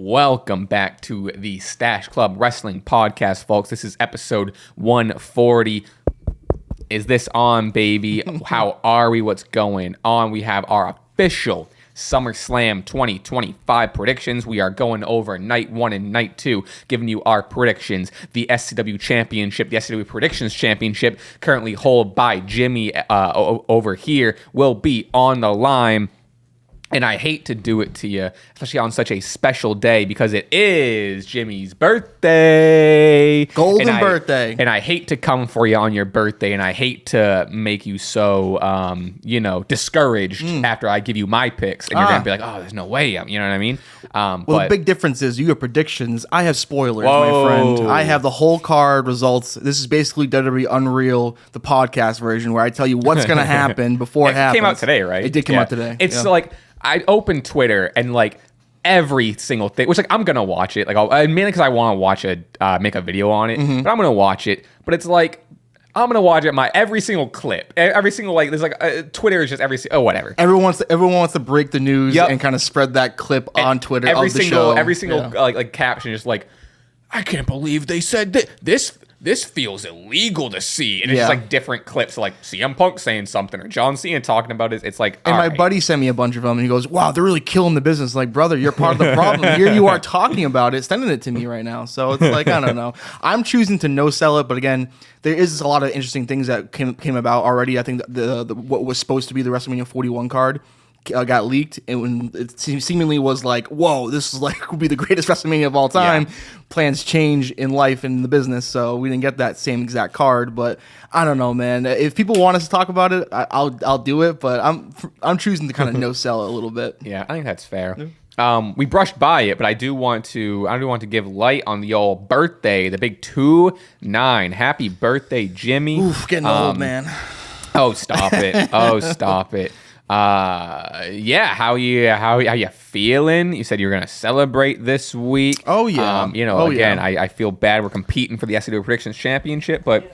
Welcome back to the Stache Club Wrestling Podcast, folks. This is episode 140. Is this on, baby? How are we? What's going on? We have our official SummerSlam 2025 predictions. We are going over night 1 and night 2, giving you our predictions. The SCW Championship, the SCW Predictions Championship, currently held by Jimmy over here, will be on the line. And I hate to do it to you, especially on such a special day, because it is Jimmy's birthday. Golden birthday. And I hate to come for you on your birthday, and I hate to make you so, discouraged after I give you my picks. And you're going to be like, oh, there's no way. You know what I mean? Well, the big difference is you have predictions. I have spoilers, my friend. I have the whole card results. This is basically WWE Unreal, the podcast version, where I tell you what's going to happen before it happens. It came out today, right? It did come out today. It's like... I open Twitter and like every single thing, which like I'm gonna watch it, like mainly because I want to watch make a video on it, but I'm gonna watch it. But it's like I'm gonna watch it. Every single clip, every single there's like Twitter is just whatever. Everyone wants to break the news and kind of spread that clip on Twitter. Every single like caption is like, I can't believe they said this. This feels illegal to see. And it's just like different clips, like CM Punk saying something or John Cena talking about it. It's like, and my buddy sent me a bunch of them, and he goes, wow, they're really killing the business. Like, brother, you're part of the problem. Here you are talking about it, sending it to me right now. So it's like, I don't know. I'm choosing to no sell it, but again, there is a lot of interesting things that came about already. I think the what was supposed to be the WrestleMania 41 card got leaked, and when it seemingly was like, whoa, this is like would be the greatest WrestleMania of all time. Plans change in life and in the business, so we didn't get that same exact card. But I don't know, man. If people want us to talk about it, I'll do it. But I'm choosing to kind of no sell it a little bit. Yeah, I think that's fair. We brushed by it, but I do want to give light on the old birthday, the big 2-9. Happy birthday, Jimmy. Oof, getting old, man. Oh, stop it. Oh, stop it. How you feeling? You said you were gonna celebrate this week. Oh yeah. I feel bad. We're competing for the SCW Predictions Championship, but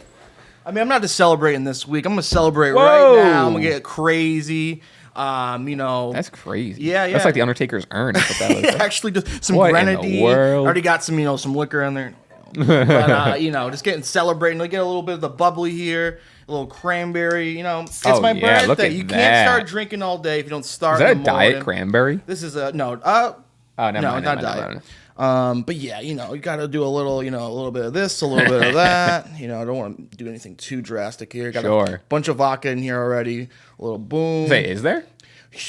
I mean, I'm not just celebrating this week. I'm gonna celebrate right now. I'm gonna get crazy. That's crazy. Yeah. That's like the Undertaker's urn. That's what that was. Actually, just some grenadine. Already got some, some liquor in there. But just celebrating. Get a little bit of the bubbly here. A little cranberry, it's my birthday. You can't start drinking all day if you don't start. Is that a diet cranberry? This is a no. Not diet. But yeah, you gotta do a little bit of this, a little bit of that. I don't want to do anything too drastic here. Got a bunch of vodka in here already. A little boom. Is there?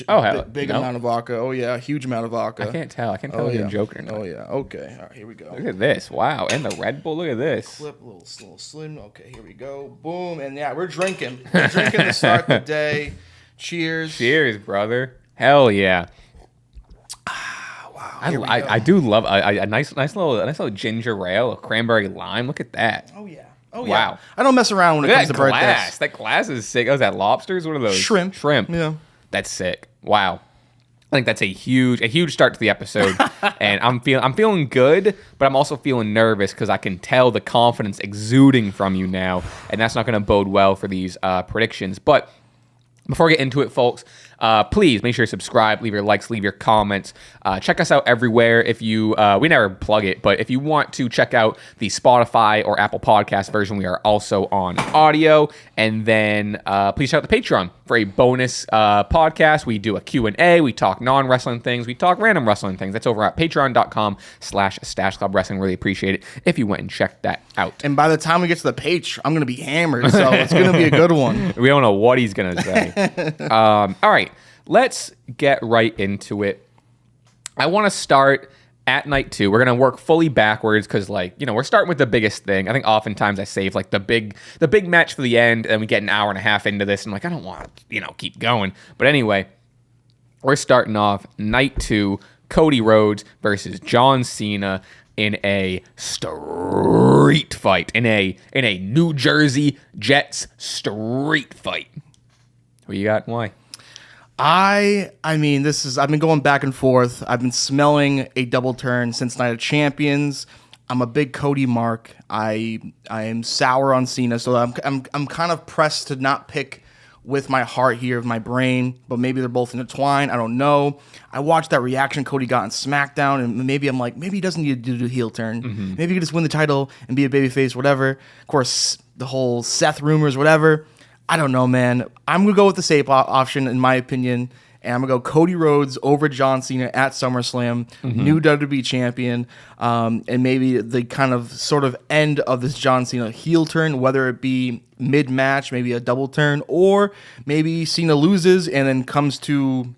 Oh, hell, big amount of vodka. Oh yeah, huge amount of vodka. I can't tell if you're joking or not. Oh yeah. Okay. All right, here we go. Look at this. Wow, and the Red Bull. Look at this. Clip, a little slim. Okay, here we go. Boom, and yeah, we're drinking. We're drinking to start the day. Cheers. Cheers, brother. Hell yeah. Wow. I do love a nice little ginger ale, a cranberry lime. Look at that. Oh yeah. Wow. I don't mess around when it comes to birthdays. birthdays. That glass is sick. Oh, is that lobsters? What are those? Shrimp. Yeah. That's sick. Wow. I think that's a huge start to the episode, and I'm feeling good, but I'm also feeling nervous because I can tell the confidence exuding from you now, and that's not going to bode well for these predictions. But before we get into it, folks, please make sure to subscribe, leave your likes, leave your comments. Check us out everywhere. If you, we never plug it, but if you want to check out the Spotify or Apple Podcast version, we are also on audio. And then please check out the Patreon for a bonus podcast. We do a Q&A. We talk non-wrestling things. We talk random wrestling things. That's over at patreon.com/Stache Club Wrestling. Really appreciate it if you went and checked that out. And by the time we get to the page, I'm going to be hammered, so it's going to be a good one. We don't know what he's going to say. All right, let's get right into it. I want to start at night 2. We're going to work fully backwards because, we're starting with the biggest thing. I think oftentimes I save, the big match for the end, and we get an hour and a half into this, and I don't want to, keep going. But anyway, we're starting off night 2, Cody Rhodes versus John Cena in a street fight, in a New Jersey Jets street fight. What you got? Why? I mean, I've been going back and forth. I've been smelling a double turn since Night of Champions. I'm a big Cody mark. I am sour on Cena, so I'm kind of pressed to not pick with my heart here, with my brain, but maybe they're both intertwined. I don't know. I watched that reaction Cody got on SmackDown, and maybe I'm like, maybe he doesn't need to do the heel turn. Maybe he can just win the title and be a babyface, whatever. Of course, the whole Seth rumors, whatever. I don't know, man. I'm going to go with the safe option, in my opinion. And I'm going to go Cody Rhodes over John Cena at SummerSlam, new WWE champion, and maybe the kind of sort of end of this John Cena heel turn, whether it be mid-match, maybe a double turn, or maybe Cena loses and then comes to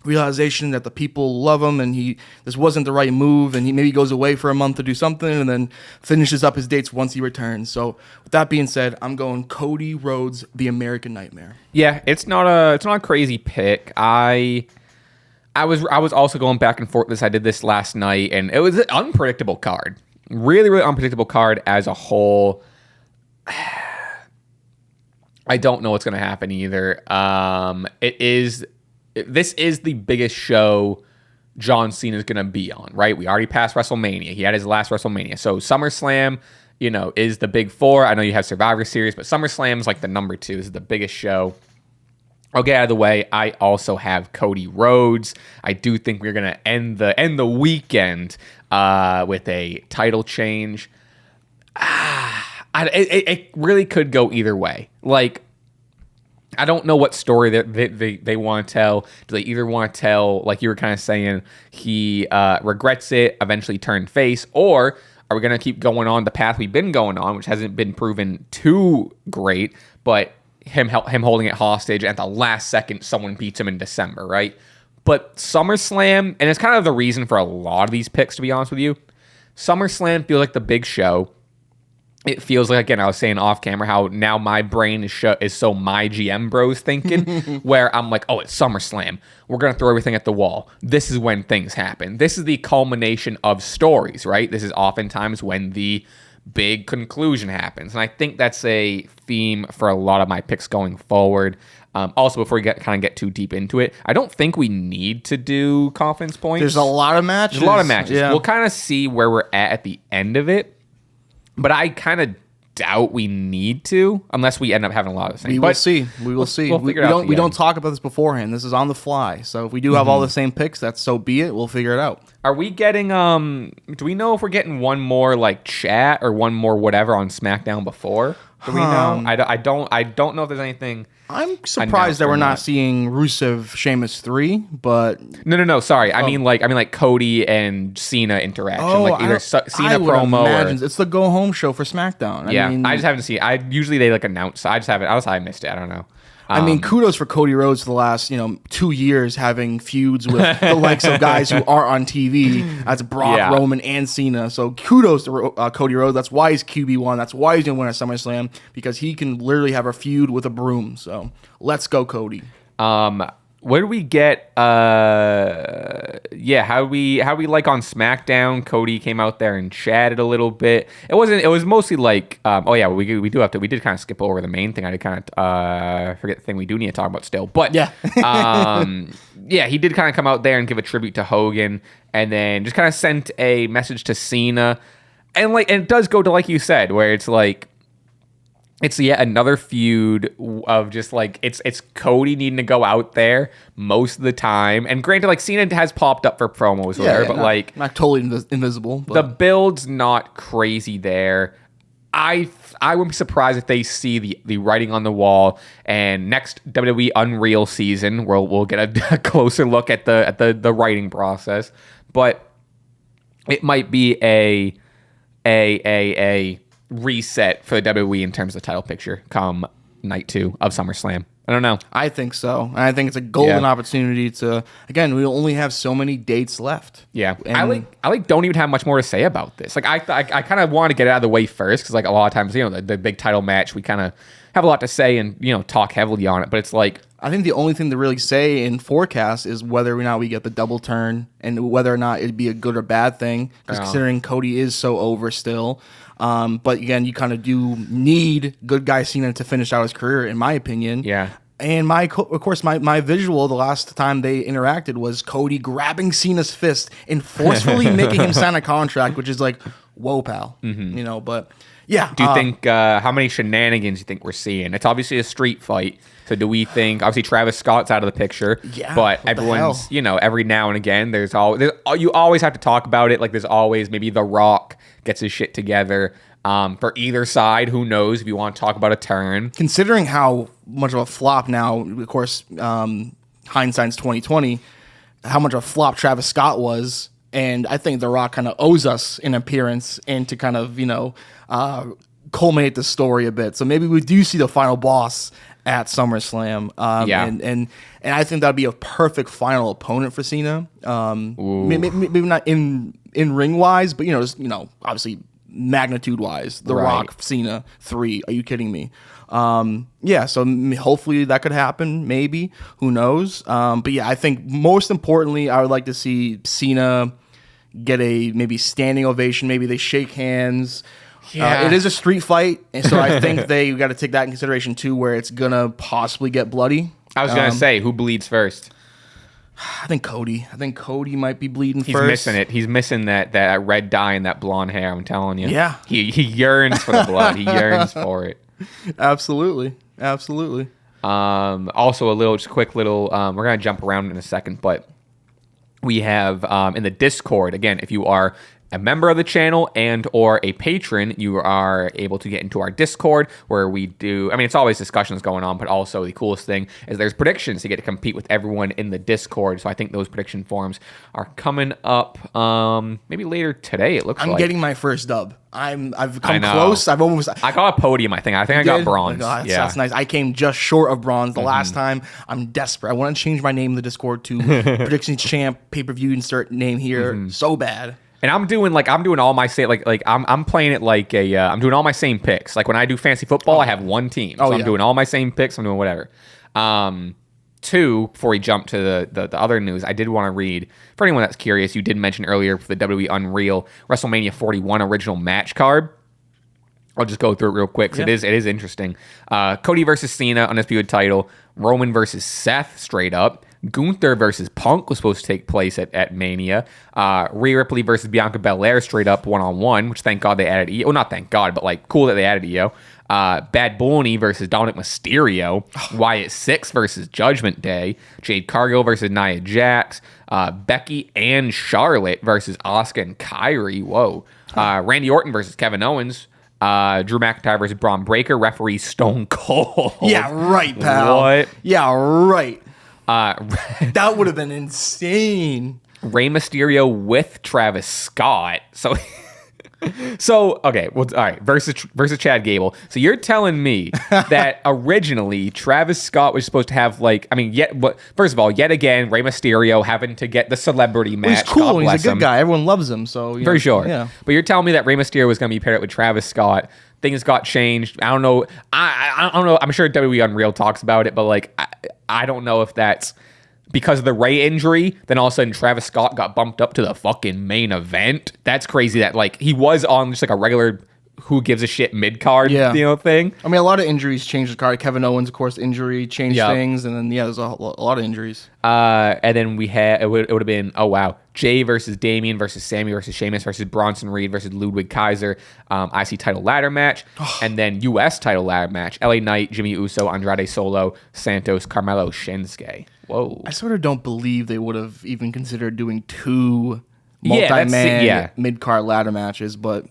realization that the people love him and this wasn't the right move, and he maybe goes away for a month to do something and then finishes up his dates once he returns. So with that being said, I'm going Cody Rhodes, the American Nightmare. Yeah, it's not a crazy pick. I was also going back and forth this. I did this last night, and it was an unpredictable card. Really, really unpredictable card as a whole. I don't know what's going to happen either. This is the biggest show John Cena is going to be on, right? We already passed WrestleMania. He had his last WrestleMania. So SummerSlam, is the big four. I know you have Survivor Series, but SummerSlam is like the number 2. This is the biggest show. I'll get out of the way. I also have Cody Rhodes. I do think we're going to end the weekend with a title change. It really could go either way. Like, I don't know what story they want to tell. Do they either want to tell, like you were kind of saying, he regrets it, eventually turned face, or are we going to keep going on the path we've been going on, which hasn't been proven too great, but him holding it hostage, and at the last second, someone beats him in December, right? But SummerSlam, and it's kind of the reason for a lot of these picks, to be honest with you, SummerSlam feels like the big show. It feels like, again, I was saying off camera, how now my brain is so my GM bros thinking, where I'm like, oh, it's SummerSlam. We're going to throw everything at the wall. This is when things happen. This is the culmination of stories, right? This is oftentimes when the big conclusion happens. And I think that's a theme for a lot of my picks going forward. Also, before we get too deep into it, I don't think we need to do confidence points. There's a lot of matches. Yeah. We'll kind of see where we're at the end of it. But I kind of doubt we need to, unless we end up having a lot of the same. We will see. We don't talk about this beforehand. This is on the fly. So if we do have all the same picks, that's so be it. We'll figure it out. Are we getting do we know if we're getting one more like chat or one more whatever on SmackDown before? Do we know? I don't know if there's anything. I'm surprised that we're not seeing Rusev Sheamus 3, but no. Sorry, I mean like Cody and Cena interaction, like either Cena promo or it's the go home show for SmackDown. I just haven't seen. Usually they like announce. I just haven't. I missed it. I don't know. Kudos for Cody Rhodes for the last 2 years having feuds with the likes of guys who are on TV. That's Brock, Roman, and Cena. So kudos to Cody Rhodes. That's why he's QB1. That's why he's going to win at SummerSlam, because he can literally have a feud with a broom. So let's go, Cody. Where do we get? How do we like on SmackDown? Cody came out there and chatted a little bit. It was mostly like, we did kind of skip over the main thing. I did kind of forget the thing we do need to talk about still. But he did kind of come out there and give a tribute to Hogan, and then just kind of sent a message to Cena, and it does go to, like you said, where it's like, it's yet another feud of just like it's Cody needing to go out there most of the time. And granted, like Cena has popped up for promos there, but not totally invisible. But the build's not crazy there. I wouldn't be surprised if they see the writing on the wall, and next WWE Unreal season we'll get a closer look at the writing process. But it might be a reset for the WWE in terms of the title picture come night 2 of SummerSlam. I don't know. I think so. And I think it's a golden opportunity to, again, we only have so many dates left. Yeah. And I don't even have much more to say about this. Like I kind of want to get it out of the way first, because like a lot of times, the big title match, we kind of have a lot to say and, talk heavily on it. But it's like, I think the only thing to really say in forecast is whether or not we get the double turn and whether or not it'd be a good or bad thing, because considering Cody is so over still. But again, you kind of do need good guy Cena to finish out his career, in my opinion. Yeah. And of course, my visual the last time they interacted was Cody grabbing Cena's fist and forcefully making him sign a contract, which is like, whoa, pal. But yeah. Do you think how many shenanigans you think we're seeing? It's obviously a street fight. So do we think obviously Travis Scott's out of the picture? Yeah, but what the everyone's hell? Every now and again you always have to talk about it. Like there's always maybe The Rock gets his shit together. For either side, who knows if you want to talk about a turn. Considering how much of a flop now, of course, hindsight's 2020, how much of a flop Travis Scott was, and I think The Rock kind of owes us an appearance and to kind of, culminate the story a bit. So maybe we do see the final boss at SummerSlam. And I think that'd be a perfect final opponent for Cena. Maybe not in ring wise, but obviously magnitude wise, The Rock, Cena 3. Are you kidding me? So hopefully that could happen. Maybe, who knows? But yeah, I think most importantly, I would like to see Cena get a maybe standing ovation. Maybe they shake hands. Yeah. It is a street fight, and so I think they got to take that in consideration too, where it's gonna possibly get bloody. I was gonna say, who bleeds first? I think Cody. I think Cody might be bleeding He's first. Missing it. He's missing that red dye and that blonde hair. I'm telling you. Yeah. He yearns for the blood. He yearns for it. Absolutely. Also, quick little. We're gonna jump around in a second, but we have in the Discord again. If you are a member of the channel and or a patron, you are able to get into our Discord where we do, it's always discussions going on, but also the coolest thing is there's predictions. You get to compete with everyone in the Discord. So I think those prediction forums are coming up maybe later today, it looks like. I'm getting my first dub. I've come close. I got a podium, I think. I got bronze. Oh, that's nice. I came just short of bronze the last time. I'm desperate. I want to change my name in the Discord to Predictions Champ, pay-per-view insert name here. So bad. And I'm doing all my I'm playing it like I'm doing all my same picks. Like when I do fantasy football, I have one team. So I'm doing all my same picks. I'm doing whatever. Two, before we jump to the other news, I did want to read, for anyone that's curious, you did mention earlier for the WWE Unreal WrestleMania 41 original match card. I'll just go through it real quick because it is interesting. Cody versus Cena, undisputed title. Roman versus Seth, straight up. Gunther versus Punk was supposed to take place at Mania. Rhea Ripley versus Bianca Belair, straight up one-on-one, which thank God they added EO. Well, not thank God, but cool that they added EO. Bad Bunny versus Dominic Mysterio. Wyatt Six versus Judgment Day. Jade Cargill versus Nia Jax. Becky and Charlotte versus Asuka and Kyrie. Whoa. Randy Orton versus Kevin Owens. Drew McIntyre versus Braun Breaker. Referee Stone Cold. Yeah, right, pal. What? Yeah, right. That would have been insane. Rey Mysterio with Travis Scott. So okay, well, all right. Versus Chad Gable. So you're telling me that originally Travis Scott was supposed to have first of all, yet again, Rey Mysterio having to get the celebrity match. He's cool. He's a good guy. Everyone loves him. So for sure. Yeah. But you're telling me that Rey Mysterio was going to be paired up with Travis Scott. Things got changed. I don't know. I don't know. I'm sure WWE Unreal talks about it, but I don't know if that's because of the Rey injury. Then all of a sudden Travis Scott got bumped up to the fucking main event. That's crazy. That he was on just a regular who gives a shit mid card thing. A lot of injuries changed the card. Kevin Owens, of course, injury changed things, and then there's a lot of injuries. And then we had it would have been Jay versus Damian versus Sami versus Sheamus versus Bronson Reed versus Ludwig Kaiser, IC title ladder match, and then US title ladder match. LA Knight, Jimmy Uso, Andrade Solo, Santos, Carmelo, Shinsuke. Whoa! I sort of don't believe they would have even considered doing two multi-man mid-card ladder matches, but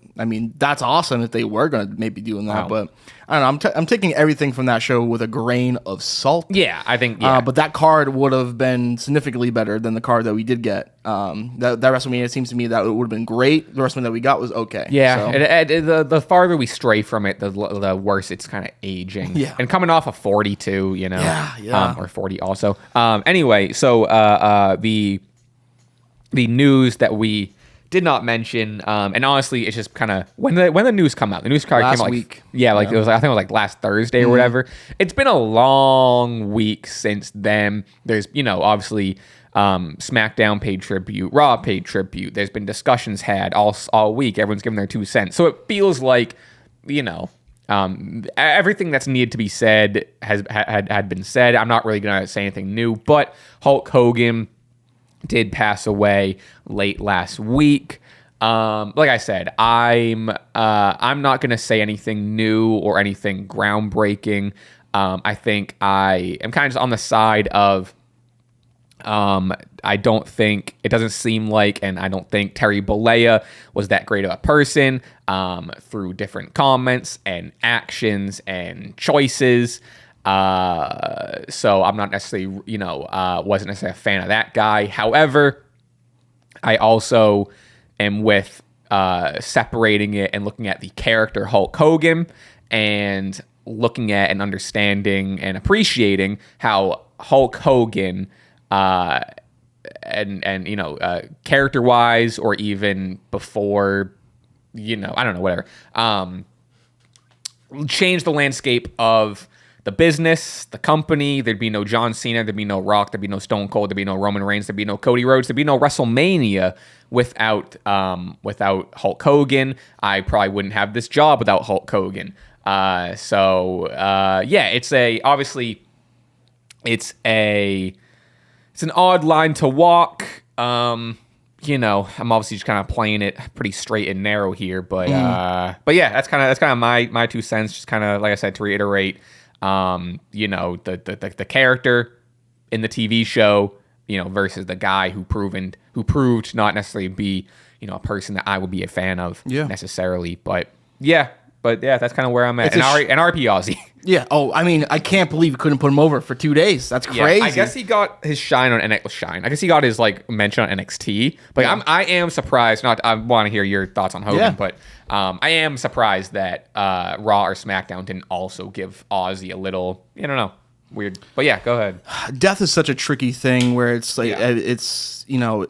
that's awesome if they were going to maybe doing that. Wow. But I don't know. I'm taking everything from that show with a grain of salt. Yeah, I think. But that card would have been significantly better than the card that we did get. That WrestleMania, it seems to me that it would have been great. The WrestleMania that we got was okay. Yeah, so. The farther we stray from it, the worse it's kind of aging. Yeah, and coming off of 42, Yeah. Or 40 also. Anyway, so the news that we did not mention, and honestly, it's just kind of when the news come out. The news card came out week. It was I think it was last Thursday or whatever. It's been a long week since then. There's obviously SmackDown paid tribute, Raw paid tribute. There's been discussions had all week. Everyone's giving their 2 cents. So it feels like everything that's needed to be said had been said. I'm not really gonna say anything new, but Hulk Hogan did pass away late last week. Like I said, I'm not gonna say anything new or anything groundbreaking. I think I am kind of just on the side of I don't think it doesn't seem like, and I don't think Terry Bollea was that great of a person through different comments and actions and choices. So I'm not necessarily, wasn't necessarily a fan of that guy. However, I also am with separating it and looking at the character Hulk Hogan and looking at and understanding and appreciating how Hulk Hogan character wise, or even before, I don't know, whatever, change the landscape of the business, the company. There'd be no John Cena, there'd be no Rock, there'd be no Stone Cold, there'd be no Roman Reigns, there'd be no Cody Rhodes, there'd be no WrestleMania without Hulk Hogan. I probably wouldn't have this job without Hulk Hogan. It's an odd line to walk. I'm obviously just kind of playing it pretty straight and narrow here, but yeah, that's kind of my 2 cents. Just kind of, like I said, to reiterate, the character in the TV show, versus the guy who proved not necessarily be, a person that I would be a fan of necessarily, but yeah, that's kind of where I'm at. And RP Aussie. Yeah. Oh, I mean, I can't believe you couldn't put him over for 2 days. That's crazy. Yeah, I guess he got his shine on NXT. I guess he got his mention on NXT. But yeah. I am surprised. I want to hear your thoughts on Hogan, but I am surprised that Raw or SmackDown didn't also give Aussie a little, I don't know, weird. But yeah, go ahead. Death is such a tricky thing where it's like it's it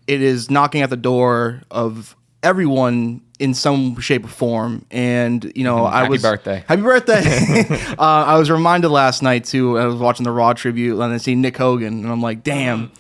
is knocking at the door of everyone in some shape or form, and happy birthday. I was reminded last night too. I was watching the Raw tribute and I see Nick Hogan, and I'm like, damn,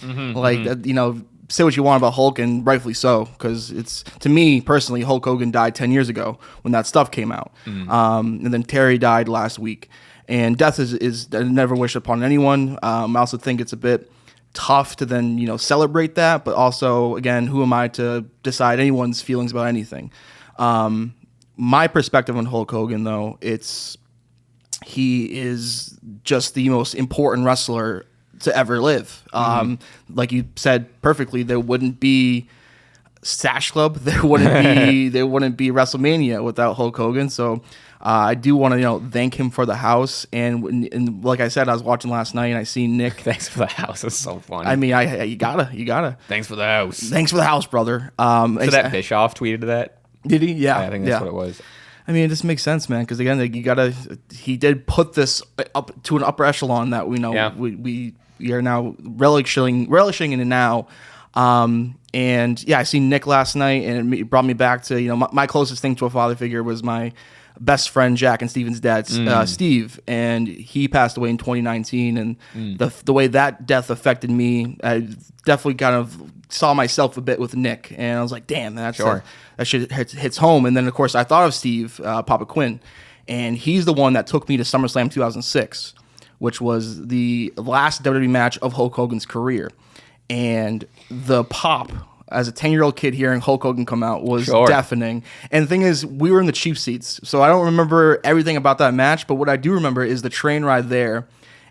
say what you want about Hulk, and rightfully so, because it's, to me personally, Hulk Hogan died 10 years ago when that stuff came out, and then Terry died last week, and death is never wished upon anyone. I also think it's a bit tough to then celebrate that, but also, again, who am I to decide anyone's feelings about anything? My perspective on Hulk Hogan, though, he is just the most important wrestler to ever live. Like you said perfectly, there wouldn't be Stache Club, there wouldn't be WrestleMania without Hulk Hogan. So I do want to thank him for the house, and like I said, I was watching last night and I see Nick. Thanks for the house. It's so funny. I mean, you gotta. Thanks for the house. Thanks for the house, brother. So that Bischoff tweeted that. Did he? Yeah, I think that's what it was. I mean, it just makes sense, man. Because again, he did put this up to an upper echelon that we know we are now relishing in it now. And yeah, I seen Nick last night, and it brought me back to my closest thing to a father figure was my best friend Jack and Steven's dad, Steve, and he passed away in 2019. And the way that death affected me, I definitely kind of saw myself a bit with Nick, and I was like, damn, that shit hits home. And then of course I thought of Steve, Papa Quinn, and he's the one that took me to SummerSlam 2006, which was the last WWE match of Hulk Hogan's career. And the pop as a 10-year-old kid hearing Hulk Hogan come out was deafening. And the thing is, we were in the cheap seats, so I don't remember everything about that match, but what I do remember is the train ride there,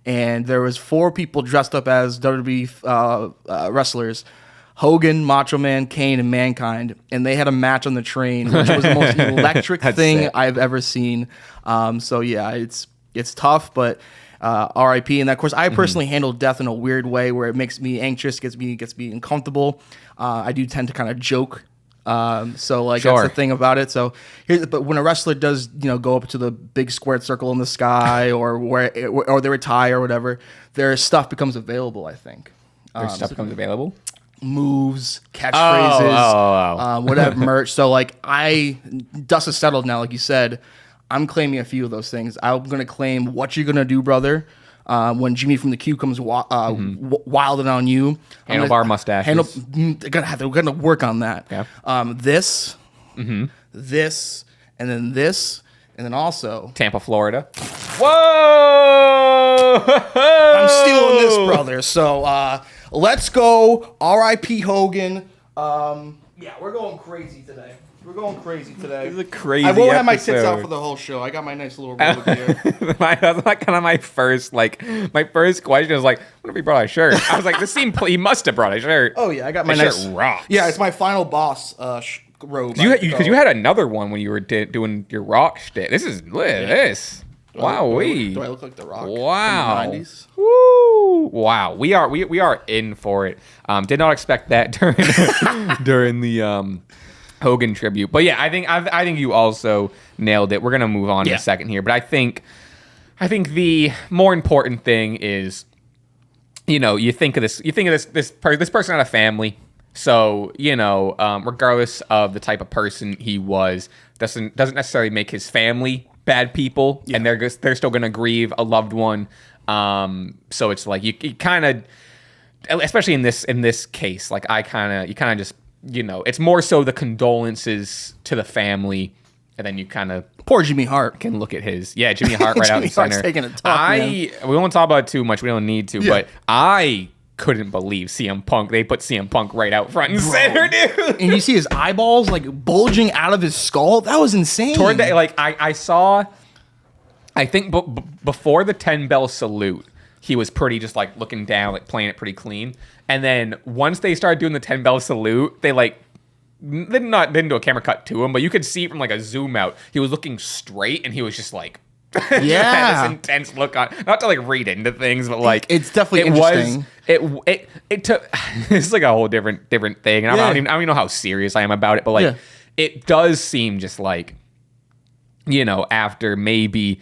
and there was 4 people dressed up as WWE wrestlers: Hogan, Macho Man, Kane, and Mankind, and they had a match on the train, which was the most electric thing sick. I've ever seen. So yeah, it's tough, but R.I.P. And of course, I personally handle death in a weird way where it makes me anxious, gets me uncomfortable. I do tend to kind of joke. So that's the thing about it. So but when a wrestler does, go up to the big squared circle in the sky or they retire or whatever, their stuff becomes available, I think. Their stuff becomes available? Moves, catchphrases, whatever, merch. So dust is settled now, like you said. I'm claiming a few of those things. I'm going to claim What You Gonna Do, Brother, when Jimmy from the Q comes wilding on you. Handlebar mustaches. They're going to work on that. Yeah. This, and then this, And then also Tampa, Florida. Whoa! I'm stealing this, brother. So let's go. R.I.P. Hogan. Yeah, we're going crazy today. This is a crazy I won't have my episode. tits out for the whole show. I got my nice little robe here. That's like kind of my first question is like, what if he brought a shirt? I was like, he must have brought a shirt. Oh yeah, I got my That nice shirt rocks. Yeah, it's my final boss robe. Because you had another one when you were doing your rock shtick. This is this. Wow, Do I look like the Rock? Wow. From the 90s? Woo. Wow. We are in for it. Did not expect that during the Hogan tribute. But yeah, I think you also nailed it. We're gonna move on in a second here. But I think the more important thing is, you think of this person had a family. So, regardless of the type of person he was, doesn't necessarily make his family bad people, and they're still gonna grieve a loved one. So it's like you kind of, especially in this case, like you kind of just, it's more so the condolences to the family, and then you kind of Poor Jimmy Hart. can look at Jimmy Hart right out in Jimmy Hart's center. taking a tough, We won't talk about it too much. We don't need to, but I couldn't believe CM Punk. They put CM Punk right out front and center, dude. And you see his eyeballs like bulging out of his skull. That was insane. Toward that, like I saw, I think before the 10 bell salute, he was pretty just like looking down, like playing it pretty clean. And then once they started doing the 10 bell salute, they didn't do a camera cut to him, but you could see from like a zoom out, he was looking straight and he was just like, had this intense look on. Not to like read into things, but like it's definitely interesting. It took. It's like a whole different thing, and I don't even know how serious I am about it, but like it does seem just like, after maybe.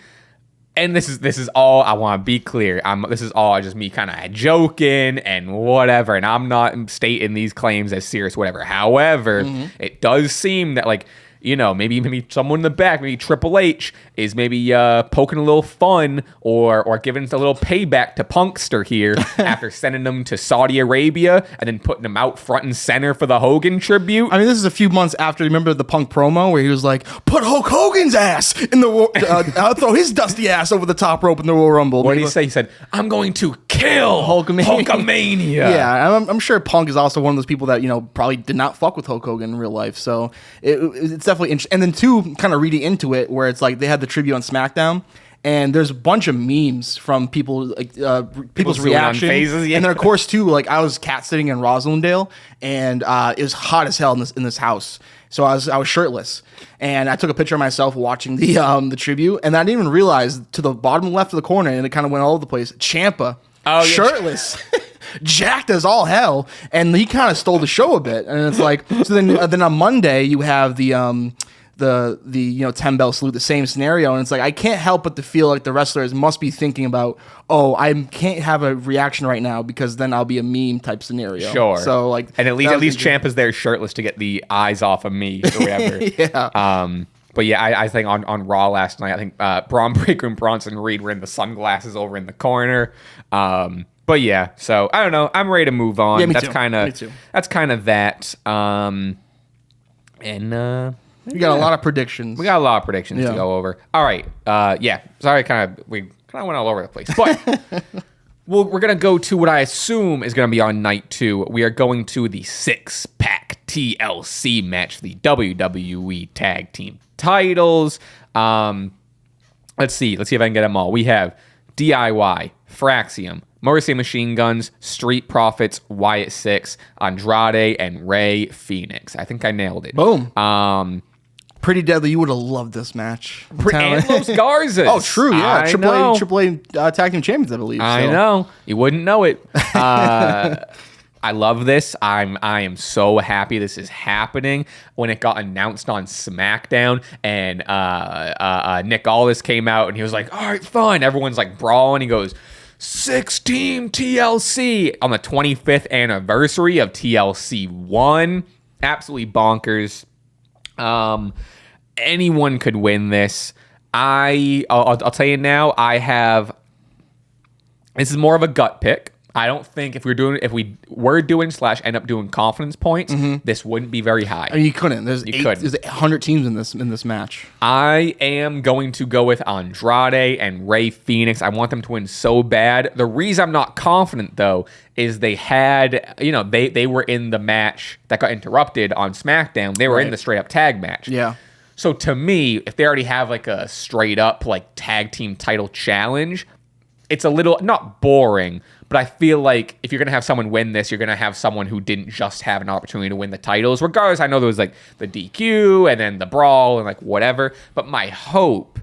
And this is all I want to be clear. This is all just me kind of joking and whatever, and I'm not stating these claims as serious, whatever. However, it does seem that like, maybe someone in the back, maybe Triple H is maybe poking a little fun or giving us a little payback to Punkster here after sending them to Saudi Arabia and then putting them out front and center for the Hogan tribute. I mean, this is a few months after. Remember the Punk promo where he was like, "Put Hulk Hogan's ass in the I'll throw his dusty ass over the top rope in the Royal Rumble." What did he say? He said, "I'm going to kill Hulkamania." Yeah, I'm sure Punk is also one of those people that probably did not fuck with Hulk Hogan in real life. So it's definitely interesting. And then two, kind of reading into it, where it's like they had the tribute on SmackDown, and there's a bunch of memes from people, like people's reaction, phases, and then of course too, like I was cat sitting in Roslindale, and it was hot as hell in this house, so I was shirtless, and I took a picture of myself watching the tribute, and I didn't even realize to the bottom left of the corner, and it kind of went all over the place. Ciampa, shirtless. Jacked as all hell, and he kind of stole the show a bit, and it's like so. Then on Monday you have the 10 bell salute, the same scenario, and it's like I can't help but to feel like the wrestlers must be thinking about, I can't have a reaction right now because then I'll be a meme type scenario. Sure. So like, and at least Ciampa's there shirtless to get the eyes off of me or whatever. Yeah. But yeah, I think on Raw last night, I think Braun Breaker and Bronson Reed were in the sunglasses over in the corner. But yeah, so I don't know. I'm ready to move on. Yeah, me that's too. kind of that. We got a lot of predictions. We got a lot of predictions to go over. All right. Sorry, we kind of went all over the place, but we're gonna go to what I assume is gonna be on night 2. We are going to the 6-pack TLC match for the WWE Tag Team titles. Let's see if I can get them all. We have DIY, Fraxium, Motor City Machine Guns, Street Profits, Wyatt Six, Andrade, and Rey Fenix. I think I nailed it. Boom. Pretty Deadly. You would have loved this match. And Los Garzas. Oh, true. Yeah. Triple A Tag Team Champions, I believe. I know. You wouldn't know it. I love this. I am so happy this is happening. When it got announced on SmackDown and Nick Aldis came out and he was like, all right, fine. Everyone's like brawling. He goes, 6-team TLC on the 25th anniversary of TLC 1. Absolutely bonkers. Anyone could win this. I'll tell you now, this is more of a gut pick. I don't think if we were doing / end up doing confidence points, this wouldn't be very high. I mean, you couldn't. There's 100 teams in this match. I am going to go with Andrade and Rey Fenix. I want them to win so bad. The reason I'm not confident though is they had, they were in the match that got interrupted on SmackDown. They were in the straight up tag match. Yeah. So to me, if they already have like a straight up like tag team title challenge, it's a little not boring, but I feel like if you're going to have someone win this, you're going to have someone who didn't just have an opportunity to win the titles. Regardless, I know there was like the DQ and then the brawl and like whatever, but my hope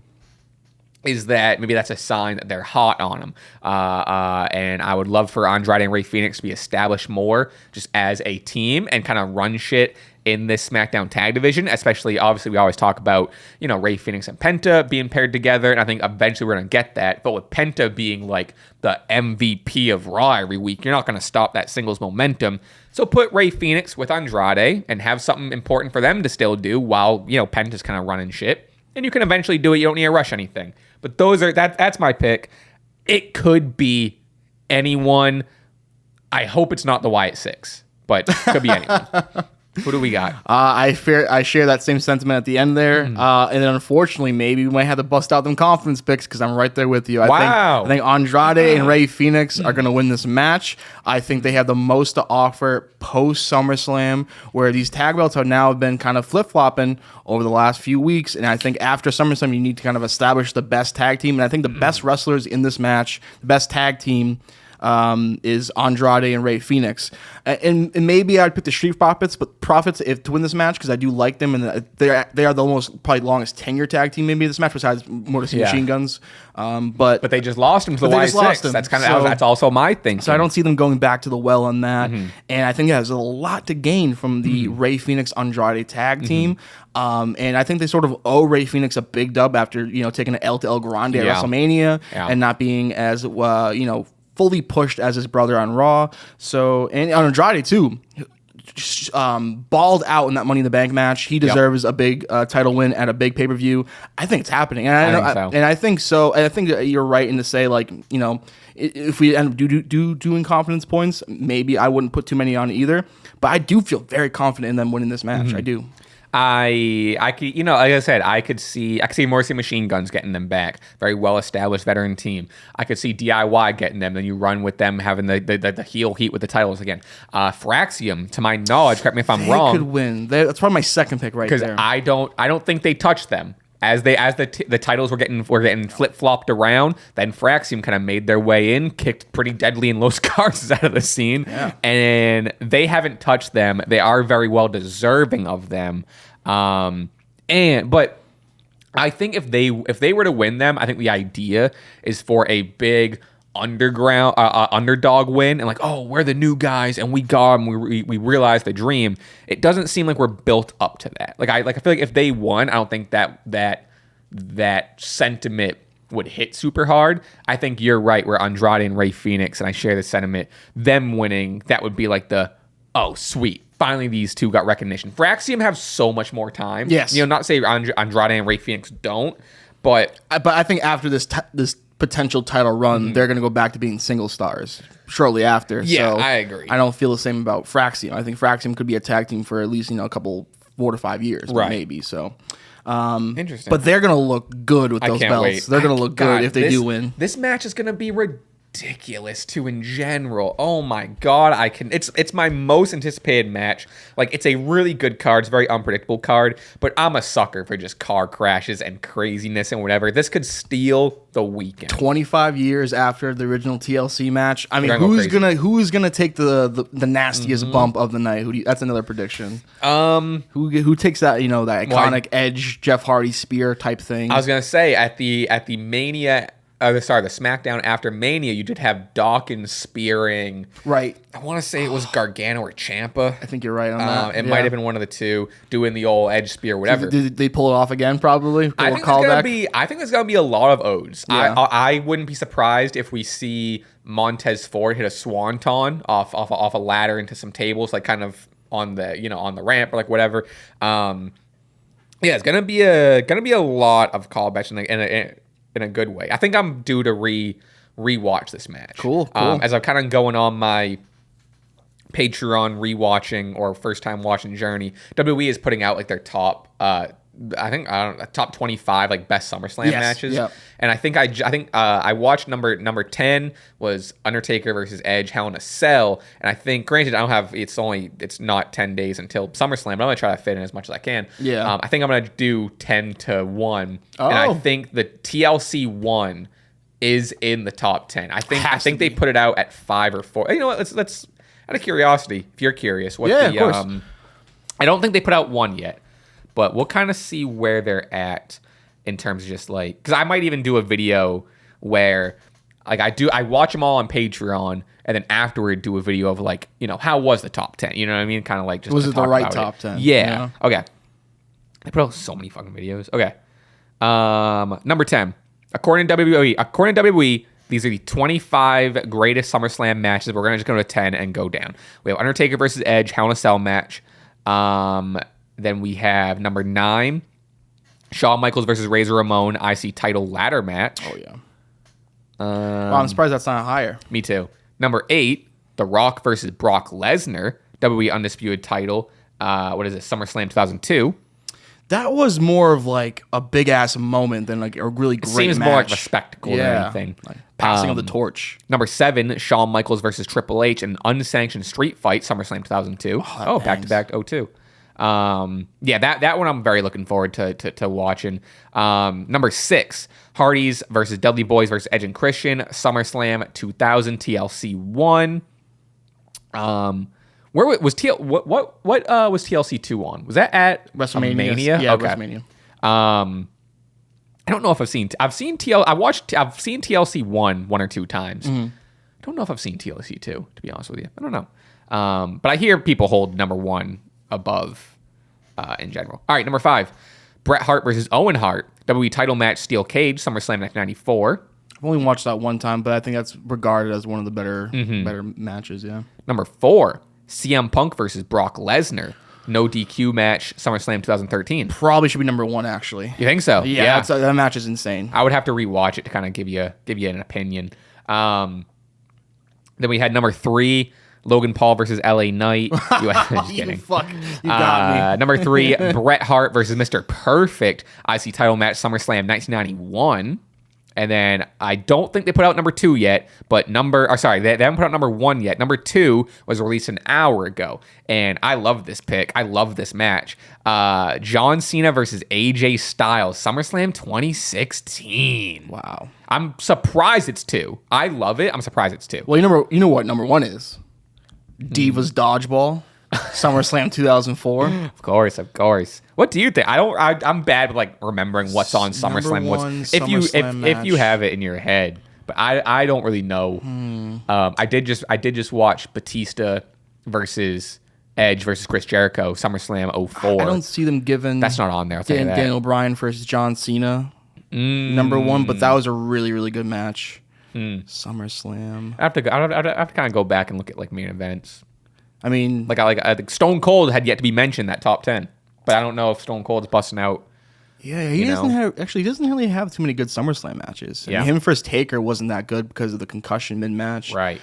is that maybe that's a sign that they're hot on them. And I would love for Andrade and Rey Fenix to be established more just as a team and kind of run shit in this SmackDown tag division, especially obviously we always talk about, Rey Fenix and Penta being paired together. And I think eventually we're going to get that. But with Penta being like the MVP of Raw every week, you're not going to stop that singles momentum. So put Rey Fenix with Andrade and have something important for them to still do while, Penta's kind of running shit. And you can eventually do it. You don't need to rush anything. But that's my pick. It could be anyone. I hope it's not the Wyatt Six, but it could be anyone. Who do we got? I share that same sentiment at the end there. And then unfortunately, maybe we might have to bust out them confidence picks because I'm right there with you. I think Andrade and Rey Fenix are going to win this match. I think they have the most to offer post SummerSlam, where these tag belts have now been kind of flip-flopping over the last few weeks. And I think after SummerSlam, you need to kind of establish the best tag team. And I think the best wrestlers in this match, the best tag team, is Andrade and Rey Fenix, and maybe I'd pick the Street Profits, to win this match because I do like them, and they are the most probably longest tenure tag team maybe in this match besides Motor City Machine Guns. But they just lost him to the Y6. That's that's also my thing. So I don't see them going back to the well on that, and I think there's a lot to gain from the Rey Fenix Andrade tag team. And I think they sort of owe Rey Fenix a big dub after taking an L to El Grande at WrestleMania and not being as fully pushed as his brother on Raw. So, and on Andrade too, balled out in that Money in the Bank match. He deserves a big title win at a big pay-per-view. I think it's happening. And I think so. And I think you're right in to say, like, if we end up doing confidence points, maybe I wouldn't put too many on either. But I do feel very confident in them winning this match. I do. I could, like I said, I could see Motor City Machine Guns getting them back. Very well established veteran team. I could see DIY getting them. Then you run with them having the heel heat with the titles again. Fraxium, to my knowledge, correct me if I'm wrong, could win. That's probably my second pick right there. Because I don't think they touched them. As the titles were getting flip flopped around, then Fraxium kind of made their way in, kicked pretty deadly and Los Garces out of the scene, and they haven't touched them. They are very well deserving of them, but I think if they were to win them, I think the idea is for a big underdog win and like, oh, we're the new guys and we got them, we realized the dream. It doesn't seem like we're built up to that. I feel like if they won, I don't think that sentiment would hit super hard. I think you're right where Andrade and Rey Fenix, and I share the sentiment, them winning, that would be like oh sweet, finally these two got recognition. Fraxium have so much more time. Yes. Not to say Andrade and Rey Fenix don't, but I think after this potential title run, they're going to go back to being single stars shortly after. Yeah, so I agree. I don't feel the same about Fraxium. I think Fraxium could be a tag team for at least a couple 4 to 5 years, maybe. So interesting. But they're going to look good with those belts. Wait. They're going to look good if they do win. This match is going to be ridiculous too in general. Oh my god, it's my most anticipated match. Like, it's a really good card. It's a very unpredictable card, but I'm a sucker for just car crashes and craziness and whatever. This could steal the weekend. 25 years after the original TLC match. I mean, who's gonna take the nastiest bump of the night? That's another prediction. Who takes that, that iconic Edge Jeff Hardy spear type thing? I was gonna say at the Mania. The SmackDown after Mania, you did have Dawkins spearing. Right. I want to say it was Gargano or Ciampa. I think you're right on that. It might have been one of the two doing the old Edge spear, whatever. Did they pull it off again? Probably. I think there's gonna be a lot of odes. Yeah. I wouldn't be surprised if we see Montez Ford hit a swanton off a ladder into some tables, like kind of on the ramp or like whatever. It's gonna be a lot of callbacks in a good way. I think I'm due to rewatch this match. Cool. As I'm kind of going on my Patreon rewatching or first time watching journey, WWE is putting out like their top top 25 like best SummerSlam matches. Yep. And I think I watched number 10 was Undertaker versus Edge Hell in a Cell, and I think, granted, it's not 10 days until SummerSlam, but I'm gonna try to fit in as much as I can. Yeah. I think I'm gonna do 10 to 1, and I think the TLC 1 is in the top 10. I think they put it out at 5 or 4. You know what? Let's out of curiosity, if you're curious, what of course. I don't think they put out 1 yet. But we'll kind of see where they're at in terms of just like, because I might even do a video where like I watch them all on Patreon, and then afterward do a video of like, you know, how was the top 10? You know what I mean? Kind of like just was it the right top 10? Yeah. Okay. They put out so many fucking videos. Okay. Number 10. According to WWE, these are the 25 greatest SummerSlam matches. We're gonna just go to 10 and go down. We have Undertaker versus Edge Hell in a Cell match. Then we have number 9, Shawn Michaels versus Razor Ramon IC title ladder match. Oh, yeah. I'm surprised that's not higher. Me too. Number 8, The Rock versus Brock Lesnar, WWE Undisputed title. What is it? SummerSlam 2002. That was more of like a big ass moment than like a really great Seems match. more like a spectacle than anything. Like passing of the torch. Number 7, Shawn Michaels versus Triple H, an unsanctioned street fight, SummerSlam 2002. Back-to-back 02. That one I'm very looking forward to watching. Number 6, Hardys versus Dudley Boys versus Edge and Christian, SummerSlam 2000 TLC 1. Where was what was TLC 2 on? Was that at WrestleMania? Yeah, okay. WrestleMania. I don't know if I've seen TLC 1 or 2 times. I don't know if I've seen TLC 2, to be honest with you. I don't know. But I hear people hold number 1 above in general. All right, number 5, Bret Hart versus Owen Hart, WWE title match, steel cage, SummerSlam 1994. I've only watched that one time, but I think that's regarded as one of the better matches. Yeah. Number 4, CM Punk versus Brock Lesnar, no DQ match, SummerSlam 2013. Probably should be number 1, actually. You think so? Yeah. That match is insane. I would have to rewatch it to kind of give you an opinion. Then we had number 3. Logan Paul versus LA Knight. Just kidding. You got me. Number 3, Bret Hart versus Mr. Perfect, IC title match, SummerSlam 1991. And then I don't think they put out number 2 yet, but they haven't put out number 1 yet. Number 2 was released an hour ago, and I love this pick. I love this match. John Cena versus AJ Styles, SummerSlam 2016. Wow. I'm surprised it's 2. I love it. I'm surprised it's 2. Well, you know what number 1 is? Divas Dodgeball, SummerSlam 2004. Of course. What do you think? I'm bad with like remembering what's on SummerSlam. If you have it in your head, but I don't really know. I did just watch Batista versus Edge versus Chris Jericho, SummerSlam 04. I don't see them giving. That's not on there. I'll tell you that. Daniel Bryan versus John Cena, number 1, but that was a really, really good match. SummerSlam. I have to kind of go back and look at like main events. I mean, I think Stone Cold had yet to be mentioned that top 10, but I don't know if Stone Cold's busting out. Yeah, he doesn't really have too many good SummerSlam matches. I mean, him versus Taker wasn't that good because of the concussion mid match. Right.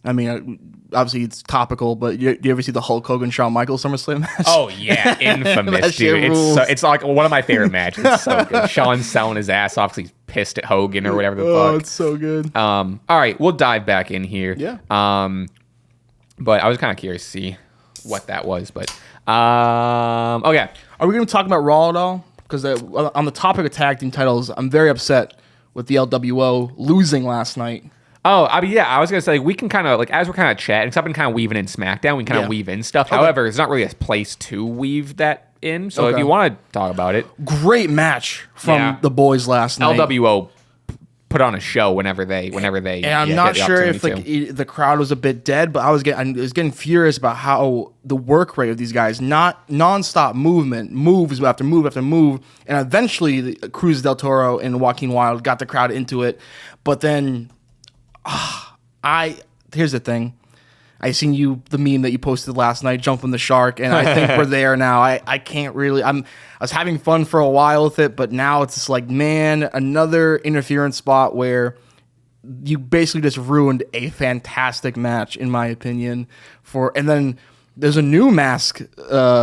I mean, obviously it's topical, but do you ever see the Hulk Hogan Shawn Michaels SummerSlam match? Oh yeah, infamous, dude. It's like one of my favorite matches. It's so good. Sean's selling his ass off because he's pissed at Hogan or whatever the fuck. Oh, it's so good. All right, we'll dive back in here. Yeah. But I was kind of curious to see what that was. But okay, are we going to talk about Raw at all? Because on the topic of tag team titles, I'm very upset with the LWO losing last night. Oh, I mean, yeah, I was going to say, we can kind of, like, as we're kind of chatting, because I've been kind of weaving in SmackDown, we can kind of weave in stuff. Okay. However, it's not really a place to weave that in. So if you want to talk about it. Great match from the boys last night. LWO put on a show whenever they and I'm not sure if the crowd was a bit dead, but I was getting furious about how the work rate of these guys, not nonstop movement, moves after move after move, and eventually Cruz del Toro and Joaquin Wilde got the crowd into it. But then here's the thing. I seen the meme that you posted last night, jumping the shark, and I think we're there now. I can't really. I was having fun for a while with it, but now it's just like, man, another interference spot where you basically just ruined a fantastic match, in my opinion. And then there's a new mask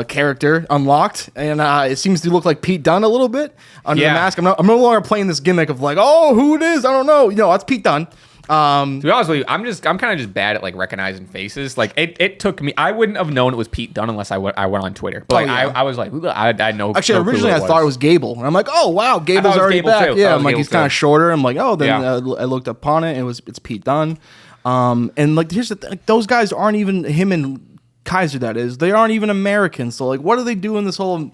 character unlocked, and it seems to look like Pete Dunne a little bit under the mask. I'm no longer playing this gimmick of like, oh, who it is? I don't know. That's Pete Dunne. To be honest with you, I'm kind of just bad at like recognizing faces. Like it took me. I wouldn't have known it was Pete Dunne unless I went on Twitter. But I was like, I know. Actually, originally I thought it was Gable, and I'm like, oh wow, Gable's already Gable back. too. Yeah, I'm like, he's kind of shorter. I'm like, oh, then Yeah. I looked upon it, and it's Pete Dunne. And like, here's the thing, like, those guys aren't even him and Kaiser. That is, they aren't even American. So like, what are they doing? This whole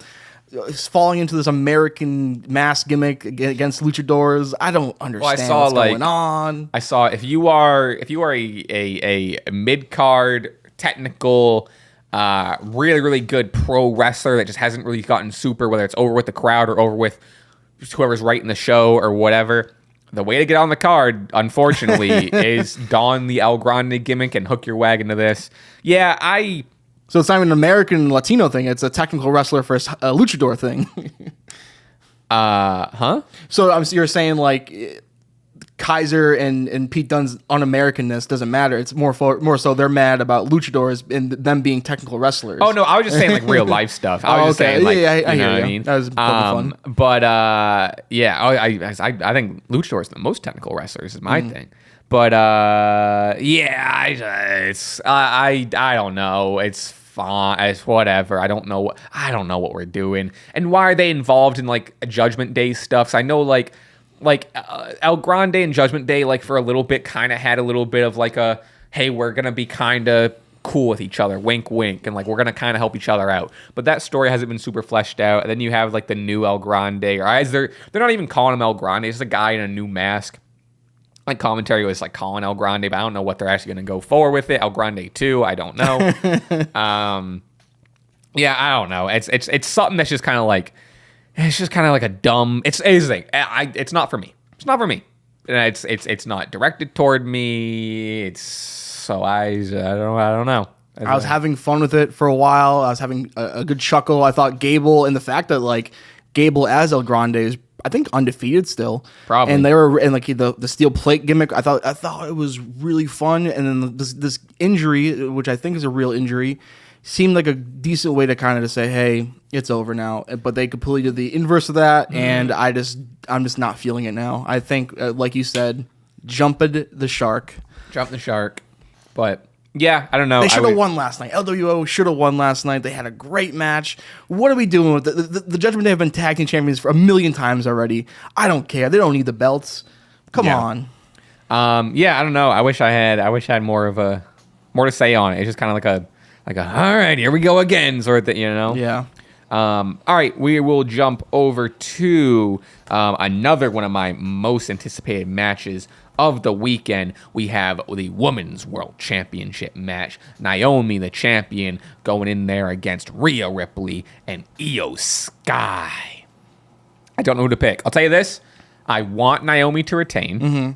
falling into this American mask gimmick against luchadors. I don't understand what's going on. I saw if you are a mid card technical, really really good pro wrestler that just hasn't really gotten super, whether it's over with the crowd or over with whoever's writing the show or whatever. The way to get on the card, unfortunately, is don the El Grande gimmick and hook your wagon to this. Yeah, So it's not even an American Latino thing. It's a technical wrestler for a luchador thing. Huh? So you're saying like Kaiser and Pete Dunne's un-Americanness doesn't matter. It's more so they're mad about luchadors and them being technical wrestlers. Oh no, I was just saying like real life stuff. I was just saying like, I you know hear what I mean? That was fun. But yeah, I think luchadors are the most technical wrestlers is my thing. But yeah, I don't know. It's fine. It's whatever. I don't know what we're doing. And why are they involved in like Judgment Day stuff? So I know like El Grande and Judgment Day like for a little bit kind of had a little bit of like a hey, we're gonna be kind of cool with each other, wink wink, and like we're gonna kind of help each other out. But that story hasn't been super fleshed out. And then you have like the new El Grande, or as they're not even calling him El Grande. It's a guy in a new mask. Like commentary was like calling El Grande, but I don't know what they're actually going to go for with it. El Grande 2, I don't know. Yeah, I don't know. It's something that's just kind of like a dumb. It's thing. It's not for me. It's not for me. And it's not directed toward me. I don't know. I was having fun with it for a while. I was having a good chuckle. I thought Gable, and the fact that like Gable as El Grande is, I think, undefeated still. Probably. And they were, and like the steel plate gimmick, I thought it was really fun. And then this injury, which I think is a real injury, seemed like a decent way to kind of just say, hey, it's over now. But they completely did the inverse of that, and I'm just not feeling it now. I think, like you said, jump the shark. But yeah, I don't know. They should have won last night. LWO should have won last night. They had a great match. What are we doing with it? The Judgment Day have been tag team champions for 1,000,000 times already. I don't care. They don't need the belts. Come on. Yeah, I don't know. I wish I had more to say on it. It's just kind of like a all right, here we go again sort of thing, you know? Yeah. All right, we will jump over to another one of my most anticipated matches of the weekend. We have the Women's World Championship match. Naomi, the champion, going in there against Rhea Ripley and Io Sky. I don't know who to pick. I'll tell you this. I want Naomi to retain. Mm-hmm.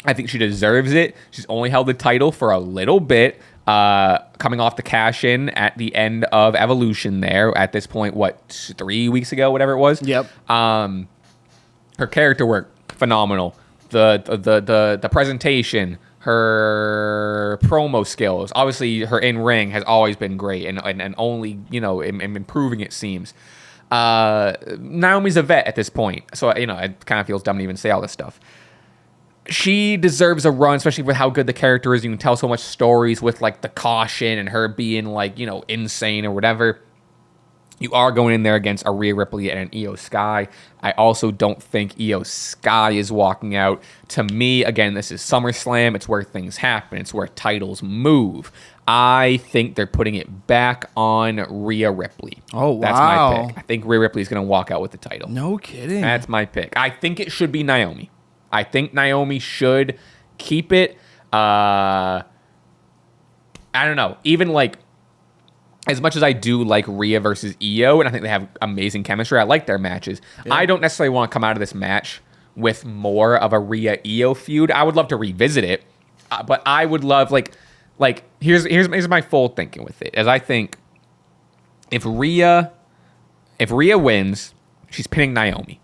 I think she deserves it. She's only held the title for a little bit. Coming off the cash-in at the end of Evolution there. At this point, 3 weeks ago, whatever it was? Yep. Her character work, phenomenal. The presentation, her promo skills, obviously her in-ring has always been great and only, improving, it seems. Naomi's a vet at this point, so, it kind of feels dumb to even say all this stuff. She deserves a run, especially with how good the character is. You can tell so much stories with, like, the caution and her being, like, insane or whatever. You are going in there against a Rhea Ripley and an Io Sky. I also don't think Io Sky is walking out. To me, again, this is SummerSlam. It's where things happen. It's where titles move. I think they're putting it back on Rhea Ripley. Oh, wow. That's my pick. I think Rhea Ripley is going to walk out with the title. No kidding. That's my pick. I think it should be Naomi. I think Naomi should keep it. I don't know. Even, like, as much as I do like Rhea versus Io, and I think they have amazing chemistry, I like their matches. Yeah. I don't necessarily want to come out of this match with more of a Rhea Io feud. I would love to revisit it, but I would love like here's my full thinking with it. As I think, if Rhea wins, she's pinning Naomi.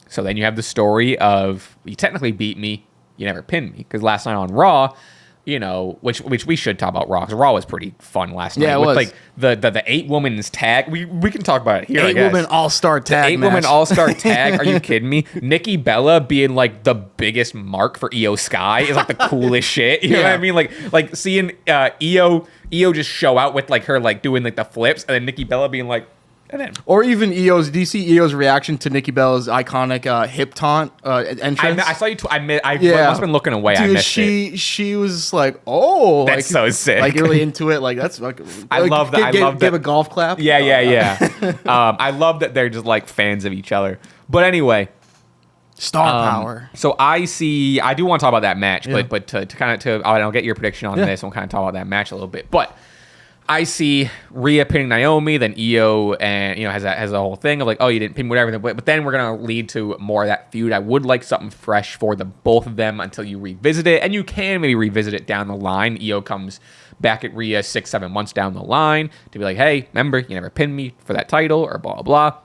So then you have the story of, you technically beat me, you never pinned me. Because last night on Raw, you know, which we should talk about Raw, because Raw was pretty fun last night. Yeah, it with was. like the 8-woman's tag. We can talk about it here. 8-woman all-star tag. 8-woman all-star tag. Are you kidding me? Nikki Bella being like the biggest mark for Io Sky is like the coolest shit. You know what I mean? Like seeing Io just show out with like her like doing like the flips, and then Nikki Bella being like. Or even Io's. Do you see Io's reaction to Nikki Bella's iconic hip taunt entrance? I saw you. I must have been looking away. Dude, I missed it. She was like, "Oh, that's so sick." Like really into it. Like that's like. I love that. I love that. Give a golf clap. Yeah. I love that they're just like fans of each other. But anyway, star power. So I do want to talk about that match, but to kind of I'll get your prediction on this. We'll kind of talk about that match a little bit, but. I see Rhea pinning Naomi, then Io, and has a whole thing of like, oh, you didn't pin whatever. But then we're gonna lead to more of that feud. I would like something fresh for the both of them until you revisit it, and you can maybe revisit it down the line. Io comes back at Rhea 6-7 months down the line to be like, hey, remember you never pinned me for that title or blah blah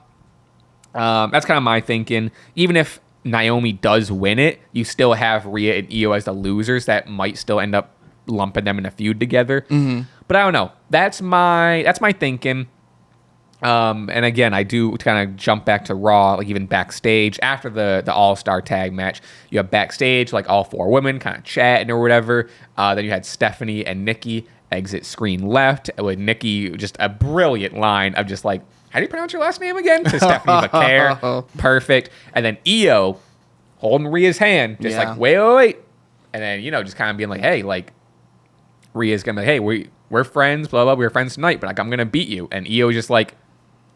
blah. That's kind of my thinking. Even if Naomi does win it, you still have Rhea and Io as the losers that might still end up lumping them in a feud together. Mm-hmm. But I don't know. That's my thinking. And again, I do kind of jump back to Raw, like even backstage after the All-Star tag match. You have backstage, like all 4 women kind of chatting or whatever. Then you had Stephanie and Nikki exit screen left with Nikki just a brilliant line of just like, how do you pronounce your last name again? To Stephanie Becker. Perfect. And then Io holding Rhea's hand, just like, wait. And then, just kind of being like, hey, like, Rhea's going to be like, hey, we're friends, blah, blah, we were friends tonight, but like, I'm going to beat you. And Io's just like,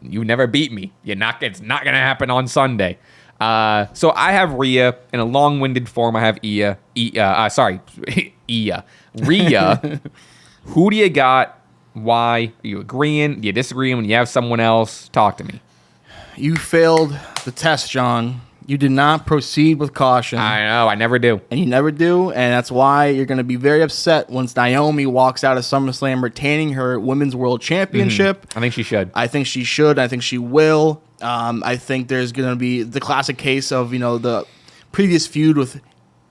you never beat me. It's not going to happen on Sunday. So I have Rhea in a long-winded form. I have Rhea. Who do you got? Why? Are you agreeing? Do you disagreeing? When you have someone else, talk to me. You failed the test, John. You did not proceed with caution. I know. I never do. And you never do. And that's why you're going to be very upset once Naomi walks out of SummerSlam retaining her Women's World Championship. I think she should. I think she should. I think she will. I think there's going to be the classic case of, the previous feud with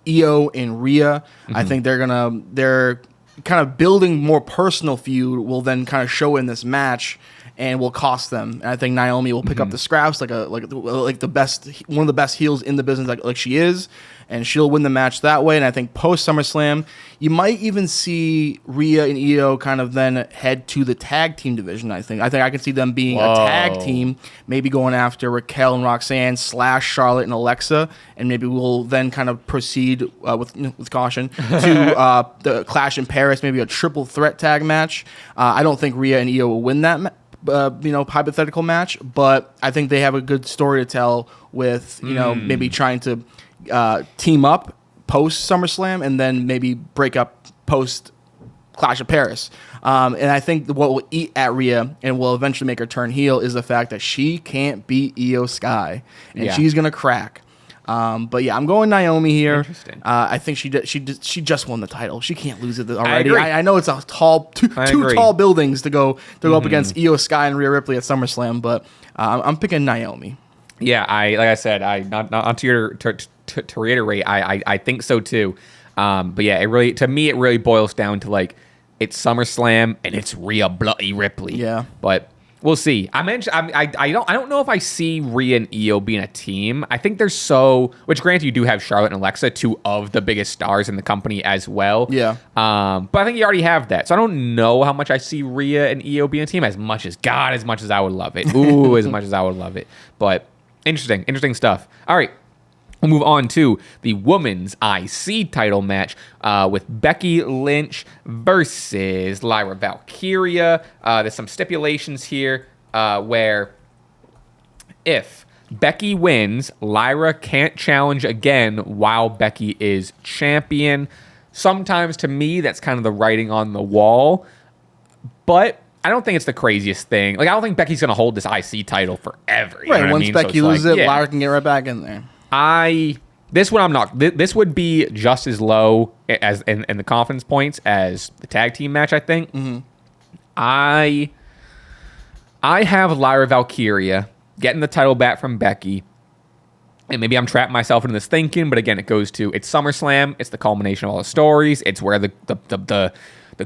Io and Rhea. I think they're kind of building more personal feud will then kind of show in this match. And will cost them. And I think Naomi will pick up the scraps like the best, one of the best heels in the business, like she is, and she'll win the match that way. And I think post SummerSlam, you might even see Rhea and Io kind of then head to the tag team division. I think I can see them being a tag team, maybe going after Raquel and Roxanne / Charlotte and Alexa, and maybe we'll then kind of proceed with caution to the Clash in Paris, maybe a triple threat tag match. I don't think Rhea and Io will win that match. Hypothetical match, but I think they have a good story to tell with, maybe trying to team up post SummerSlam and then maybe break up post Clash of Paris. And I think what will eat at Rhea and will eventually make her turn heel is the fact that she can't beat Io Sky, and she's going to crack. But yeah, I'm going Naomi here. Interesting. I think she just won the title. She can't lose it already. I agree. I know it's a two tall buildings to go up against Io Sky and Rhea Ripley at SummerSlam, but I'm picking Naomi. Yeah, like I said, to reiterate, I think so too. But yeah, to me it really boils down to like it's SummerSlam and it's Rhea Bloody Ripley. Yeah, but. We'll see. I don't know if I see Rhea and Io being a team. I think they're which granted you do have Charlotte and Alexa, 2 of the biggest stars in the company as well. Yeah. But I think you already have that. So I don't know how much I see Rhea and Io being a team as much as I would love it. Ooh, as much as I would love it. But interesting stuff. All right. We'll move on to the Women's IC title match with Becky Lynch versus Lyra Valkyria. There's some stipulations here where if Becky wins, Lyra can't challenge again while Becky is champion. Sometimes, to me, that's kind of the writing on the wall. But I don't think it's the craziest thing. Like, I don't think Becky's going to hold this IC title forever. You know what Once I mean? Becky loses it, Lyra can get right back in there. This one I'm not. This would be just as low as in the confidence points as the tag team match. I think. Mm-hmm. I have Lyra Valkyria getting the title back from Becky. And maybe I'm trapping myself into this thinking, but again, it goes to it's SummerSlam. It's the culmination of all the stories. It's where the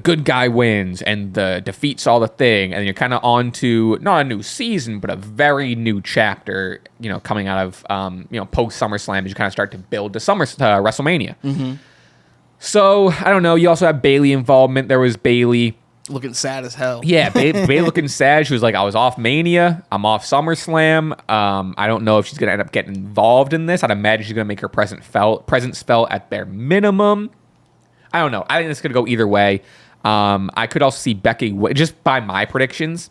good guy wins and the defeats all the thing, and you're kind of on to not a new season, but a very new chapter. Coming out of post SummerSlam as you kind of start to build to WrestleMania. Mm-hmm. So I don't know. You also have Bayley involvement. There was Bayley. Looking sad as hell. Yeah, Bayley looking sad. She was like, I was off Mania. I'm off SummerSlam. I don't know if she's going to end up getting involved in this. I'd imagine she's going to make her presence felt at bare minimum. I don't know. I think it's going to go either way. I could also see Becky, just by my predictions,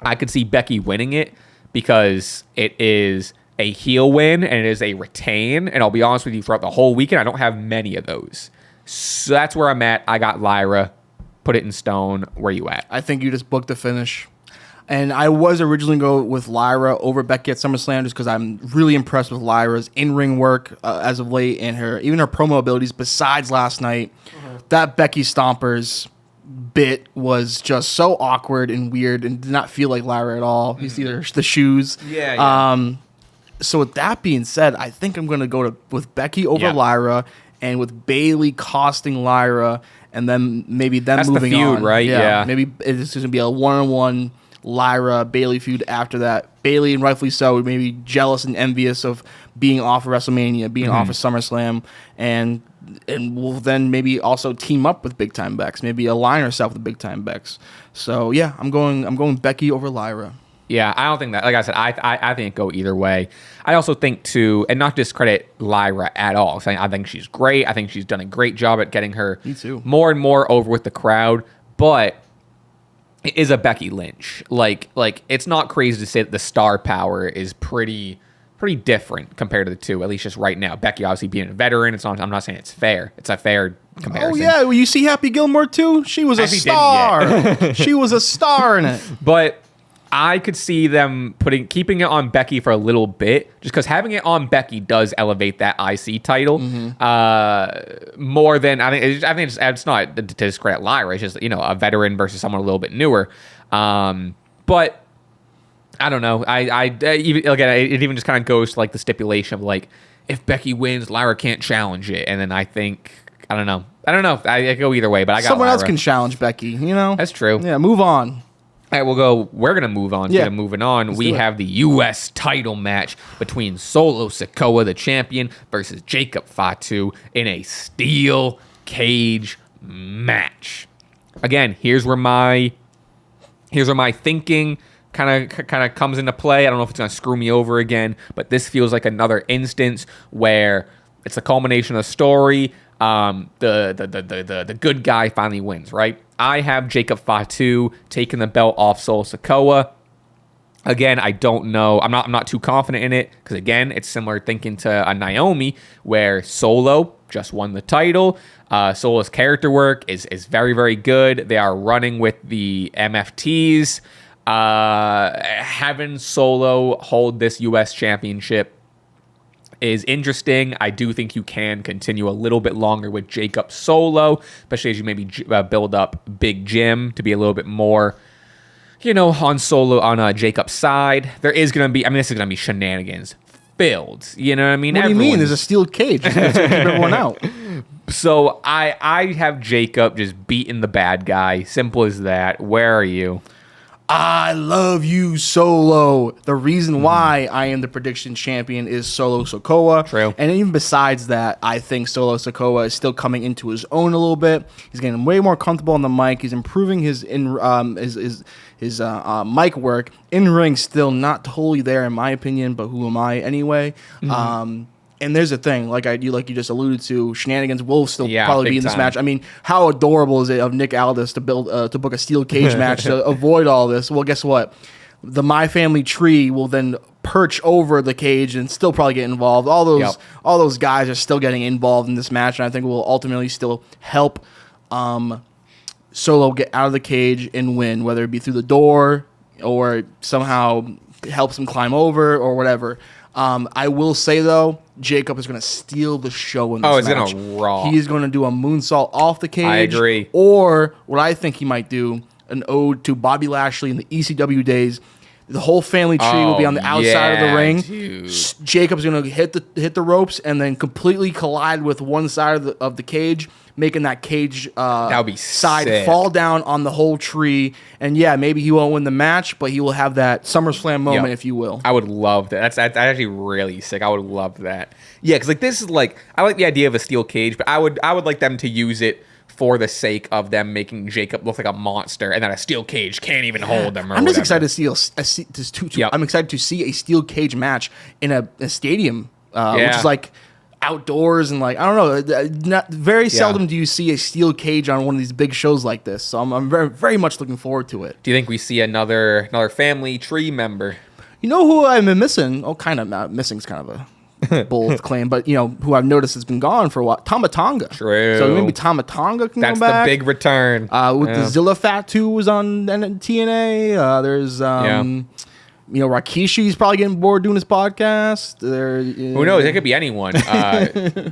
I could see Becky winning it because it is a heel win and it is a retain. And I'll be honest with you, throughout the whole weekend, I don't have many of those. So that's where I'm at. I got Lyra. Put it in stone. Where you at? I think you just booked the finish. And I was originally going to go with Lyra over Becky at SummerSlam just because I'm really impressed with Lyra's in-ring work as of late and even her promo abilities besides last night. Mm-hmm. That Becky Stompers bit was just so awkward and weird and did not feel like Lyra at all. Mm-hmm. You see the shoes. Yeah. So with that being said, I think I'm going to go with Becky over Lyra and with Bayley costing Lyra. And then maybe them That's moving the feud, on. Right? Yeah. Maybe it's going to be a one-on-one Lyra Bayley feud after that. Bayley, and rightfully so, maybe jealous and envious of being off of WrestleMania, being off of SummerSlam, and will then maybe also team up with Big Time Bex, maybe align herself with Big Time Bex. So yeah, I'm going Becky over Lyra. Yeah, I don't think that. Like I said, I think it go either way. I also think too, and not discredit Lyra at all. I think she's great. I think she's done a great job at getting her more and more over with the crowd. But it is a Becky Lynch. Like it's not crazy to say that the star power is pretty different compared to the two. At least just right now. Becky obviously being a veteran. I'm not saying it's fair. It's a fair comparison. Oh yeah, well, you see Happy Gilmore too. She was a star. She was a star in it. But I could see them keeping it on Becky for a little bit, just because having it on Becky does elevate that IC title more than I think it's not to discredit Lyra. It's just a veteran versus someone a little bit newer. But I don't know. It even just kind of goes to like the stipulation of like if Becky wins, Lyra can't challenge it, and then I think I don't know. I go either way, but I got someone Lyra. else can challenge Becky. That's true. Yeah, move on. All right, we're going to move on. Moving on, we have the U.S. title match between Solo Sikoa, the champion, versus Jacob Fatu in a steel cage match. Again, here's where my thinking kind of comes into play. I don't know if it's going to screw me over again, but this feels like another instance where it's a culmination of the story. The good guy finally wins, right? I have Jacob Fatu taking the belt off Solo Sikoa. Again, I don't know. I'm not too confident in it because again, it's similar thinking to a Naomi where Solo just won the title. Solo's character work is very, very good. They are running with the MFTs. Having Solo hold this U.S. championship is interesting. I do think you can continue a little bit longer with Jacob Solo, especially as you maybe build up Big Jim to be a little bit more, on Jacob's side. There is going to be, this is going to be shenanigans filled. You know what I mean? What do you mean? There's a steel cage. It's going to keep everyone out. So I have Jacob just beating the bad guy. Simple as that. Where are you? I love you, Solo. The reason why I am the prediction champion is Solo Sikoa. True. And even besides that, I think Solo Sikoa is still coming into his own a little bit. He's getting way more comfortable on the mic. He's improving his mic work. In ring, still not totally there in my opinion, but who am I anyway? And there's a thing, like you just alluded to, shenanigans will still probably be in this match. I mean, how adorable is it of Nick Aldis to book a steel cage match to avoid all this? Well, guess what? The My Family tree will then perch over the cage and still probably get involved. All those guys are still getting involved in this match, and I think will ultimately still help Solo get out of the cage and win, whether it be through the door or somehow helps him climb over or whatever. I will say, though, Jacob is going to steal the show in this match. He's going to rock. He's going to do a moonsault off the cage. I agree. Or what I think he might do, an ode to Bobby Lashley in the ECW days, The whole family tree will be on the outside of the ring. Dude. Jacob's going to hit the ropes and then completely collide with one side of the cage, making that cage that would be side sick. fall down on the whole tree. And yeah, maybe he won't win the match, but he will have that SummerSlam moment, if you will. I would love that. That's actually really sick. I would love that. Yeah, because like this is like I like the idea of a steel cage, but I would like them to use it for the sake of them making Jacob look like a monster, and that a steel cage can't even hold them. I'm just excited to see I'm excited to see a steel cage match in a stadium, which is like outdoors and like I don't know. Very seldom do you see a steel cage on one of these big shows like this. So I'm very very much looking forward to it. Do you think we see another family tree member? You know who I've been missing? Oh, kind of not missing is kind of a bold claim, but you know who I've noticed has been gone for a while. Tama Tonga. True. So maybe Tama Tonga can That's come back. the big return. With the Zilla Fat 2 was on TNA. There's you know, Rakishi's probably getting bored doing his podcast. Who knows? It could be anyone.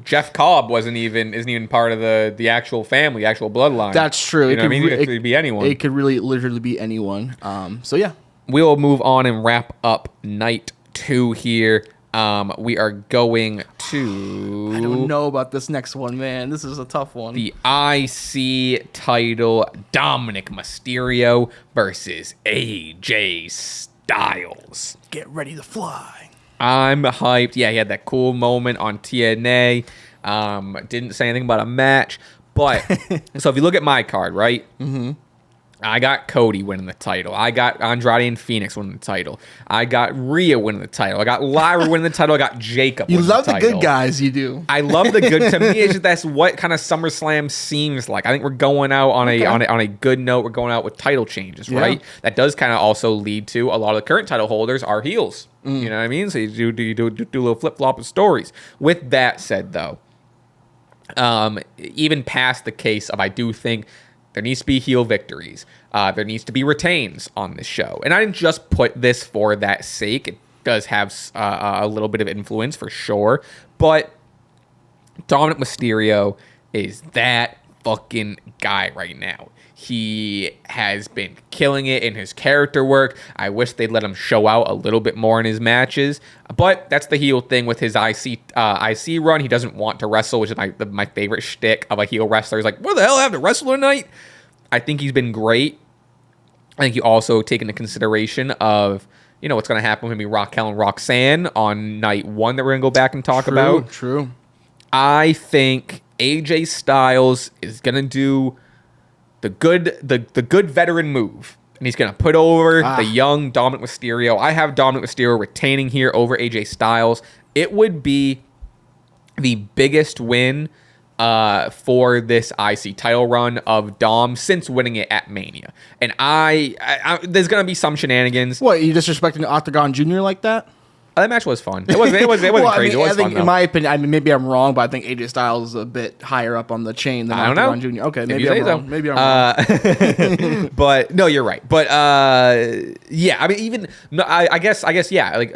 Jeff Cobb isn't even part of the actual family, the actual bloodline. That's true. You know what I mean? It could be anyone. It could really literally be anyone. So yeah. We'll move on and wrap up night 2 here. We are going to... I don't know about this next one, man. This is a tough one. The IC title, Dominic Mysterio versus AJ Styles. Get ready to fly. I'm hyped. Yeah, he had that cool moment on TNA. Didn't say anything about a match. But, so if you look at my card, right? Mm-hmm. I got Cody winning the title. I got Andrade and Phoenix winning the title. I got Rhea winning the title. I got Lyra winning the title. I got Jacob winning the title. You love the good guys, you do. I love the good. To me, it's just that's what kind of SummerSlam seems like. I think we're going out on a good note. We're going out with title changes, right? That does kind of also lead to a lot of the current title holders are heels. You know what I mean? So you do a little flip flop of stories. With that said, though, even past the case of I do think there needs to be heel victories. There needs to be retains on this show. And I didn't just put this for that sake. It does have a little bit of influence for sure. But Dominic Mysterio is that fucking guy right now. He has been killing it in his character work. I wish they'd let him show out a little bit more in his matches. But that's the heel thing with his IC run. He doesn't want to wrestle, which is my favorite shtick of a heel wrestler. He's like, what the hell, I have to wrestle tonight? I think he's been great. I think you also take into consideration of, you know, what's going to happen with maybe Raquel and Roxanne on night 1 that we're going to go back and talk about. True. I think AJ Styles is going to do the good veteran move, and he's going to put over the young Dominic Mysterio. I have Dominic Mysterio retaining here over AJ Styles. It would be the biggest win for this IC title run of Dom since winning it at Mania. And I there's going to be some shenanigans. What, you disrespecting Octagon Jr. like that? That match was fun. It wasn't well, crazy. I mean, It was I think, fun, though. in my opinion, I mean, maybe I'm wrong, but I think AJ Styles is a bit higher up on the chain than Octagon Jr. Okay, maybe I'm wrong. Maybe I'm wrong. But no, you're right. But yeah, I mean, even no, I guess yeah, like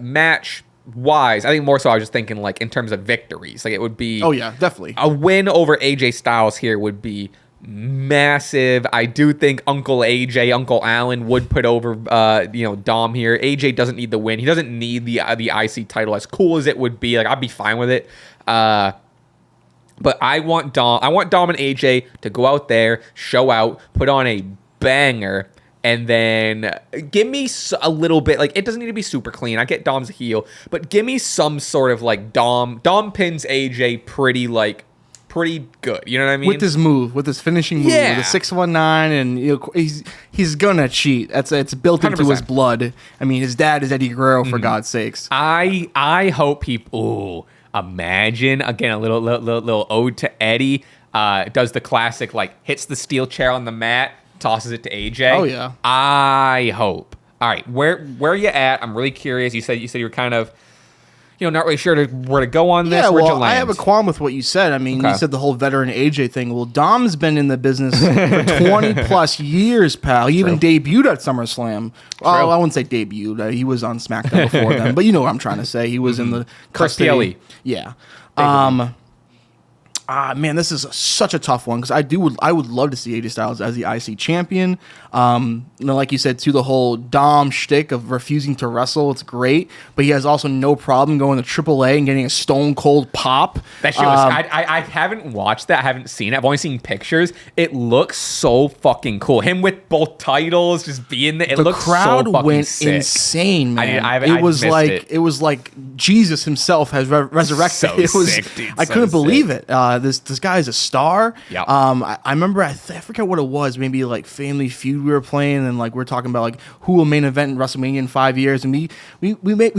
match wise, I think more so I was just thinking like in terms of victories, like it would be. Oh yeah, definitely. A win over AJ Styles here would be massive. I do think Uncle Allen would put over Dom here. AJ doesn't need the win. He doesn't need the IC title. As cool as it would be, like I'd be fine with it. But I want Dom and AJ to go out there, show out, put on a banger, and then give me a little bit, like it doesn't need to be super clean. I get Dom's a heel, but give me some sort of like Dom pins AJ pretty good, you know what I mean? With his move, with his finishing move, with the 619, and you know, he's gonna cheat. It's built into 100%. his blood. I mean, his dad is Eddie Guerrero, for God's sakes. I hope people imagine again a little ode to Eddie. Does the classic like hits the steel chair on the mat, tosses it to AJ. Oh yeah. I hope. All right, where are you at? I'm really curious. You said you were kind of, not really sure where to go on this. Yeah, Where'd you well, land? I have a qualm with what you said. I mean, you said the whole veteran AJ thing. Well, Dom's been in the business for 20 plus years, pal. He even debuted at SummerSlam. Oh, I wouldn't say debuted. He was on SmackDown before then. But you know what I'm trying to say. He was in the First custody. PLE. Yeah. Man, this is such a tough one because I would love to see AJ Styles as the IC champion. Like you said, too, the whole Dom shtick of refusing to wrestle, it's great, but he has also no problem going to AAA and getting a Stone Cold pop. That shit was. I haven't watched that. I haven't seen it. I've only seen pictures. It looks so fucking cool. Him with both titles, just being there. The crowd so fucking went sick. insane, man. It was like Jesus himself has resurrected. So it was. Sick, dude. I couldn't believe it. This guy is a star. Yep. I remember I forget what it was. Maybe like Family Feud we were playing, and like we're talking about like who will main event in WrestleMania in 5 years, and we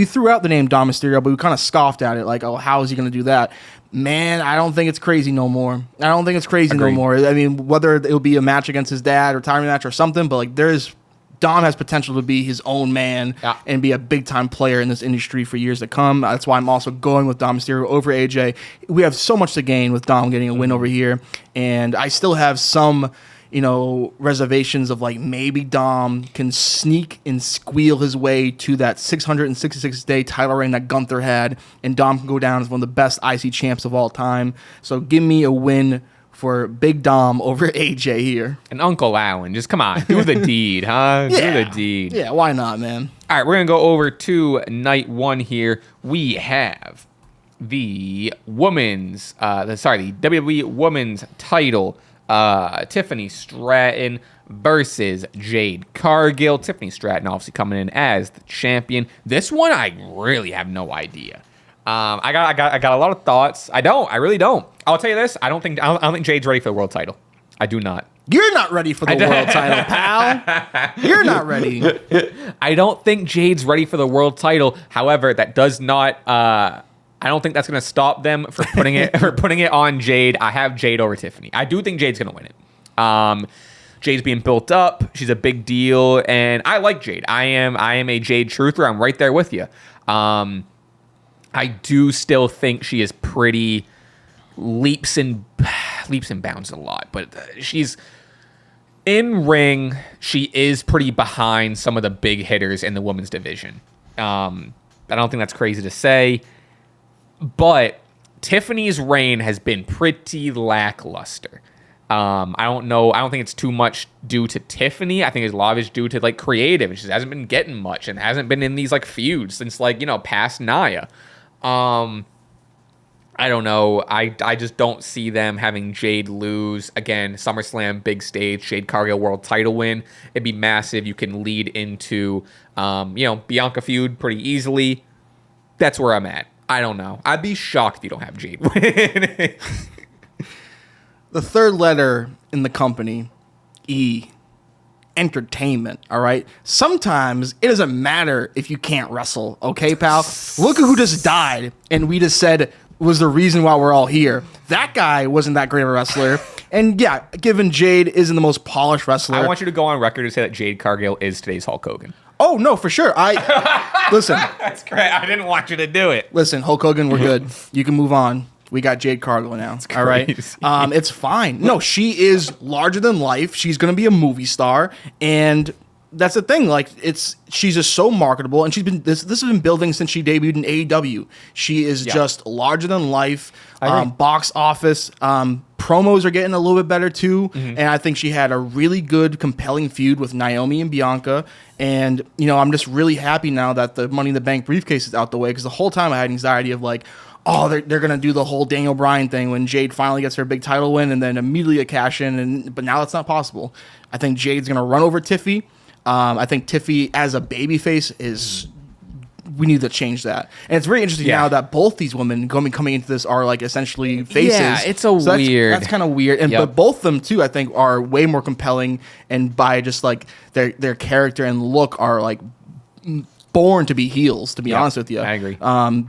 threw out the name Dom Mysterio, but we kind of scoffed at it, like, oh, how is he going to do that? Man, I don't think it's crazy no more. Agreed. No more. I mean, whether it'll be a match against his dad, retirement match or something, but like Dom has potential to be his own man and be a big-time player in this industry for years to come. That's why I'm also going with Dom Mysterio over AJ. We have so much to gain with Dom getting a win over here, and I still have some, reservations of like maybe Dom can sneak and squeal his way to that 666-day title reign that Gunther had, and Dom can go down as one of the best IC champs of all time. So give me a win for Big Dom over AJ here. And Uncle Alan, just come on, do the deed, huh? Yeah. Do the deed. Yeah, why not, man? All right, we're going to go over to night one here. We have the WWE Women's title. Tiffany Stratton versus Jade Cargill. Tiffany Stratton obviously coming in as the champion. This one, I really have no idea. I got a lot of thoughts. I really don't. I'll tell you this. I don't think Jade's ready for the world title. I do not. You're not ready for the world title, pal. You're not ready. I don't think Jade's ready for the world title. However, that does not. I don't think that's going to stop them for putting it on Jade. I have Jade over Tiffany. I do think Jade's going to win it. Jade's being built up. She's a big deal, and I like Jade. I am a Jade truther. I'm right there with you. I do still think she is pretty leaps and bounds a lot, but she's in ring. She is pretty behind some of the big hitters in the women's division. I don't think that's crazy to say, but Tiffany's reign has been pretty lackluster. I don't know. I don't think it's too much due to Tiffany. I think a lot of it's due to like creative. She hasn't been getting much and hasn't been in these like feuds since past Nia. I don't know. I just don't see them having Jade lose. Again, SummerSlam, big stage, Jade Cargill world title win. It'd be massive. You can lead into, Bianca feud pretty easily. That's where I'm at. I don't know. I'd be shocked if you don't have Jade win. The third letter in the company, E. Entertainment, all right? Sometimes it doesn't matter if you can't wrestle, okay, pal? Look at who just died, and we just said was the reason why we're all here. That guy wasn't that great of a wrestler. And yeah, given Jade isn't the most polished wrestler. I want you to go on record to say that Jade Cargill is today's Hulk Hogan. Oh, no, for sure. Listen. That's great. I didn't want you to do it. Listen, Hulk Hogan, we're good. You can move on. We got Jade Cargill now. All right. It's fine. No, she is larger than life. She's going to be a movie star. And that's the thing. Like, she's just so marketable. And this has been building since she debuted in AEW. She is just larger than life. Box office. Promos are getting a little bit better too. Mm-hmm. And I think she had a really good, compelling feud with Naomi and Bianca. And, I'm just really happy now that the Money in the Bank briefcase is out the way. Because the whole time I had anxiety of like, oh, they're going to do the whole Daniel Bryan thing when Jade finally gets her big title win and then immediately a cash in. But now that's not possible. I think Jade's going to run over Tiffy. I think Tiffy as a babyface is... We need to change that. And it's very interesting now that both these women coming into this are like essentially faces. Yeah, it's weird. That's kind of weird. And but both of them too, I think, are way more compelling, and by just like their character and look are like born to be heels, to be honest with you. I agree.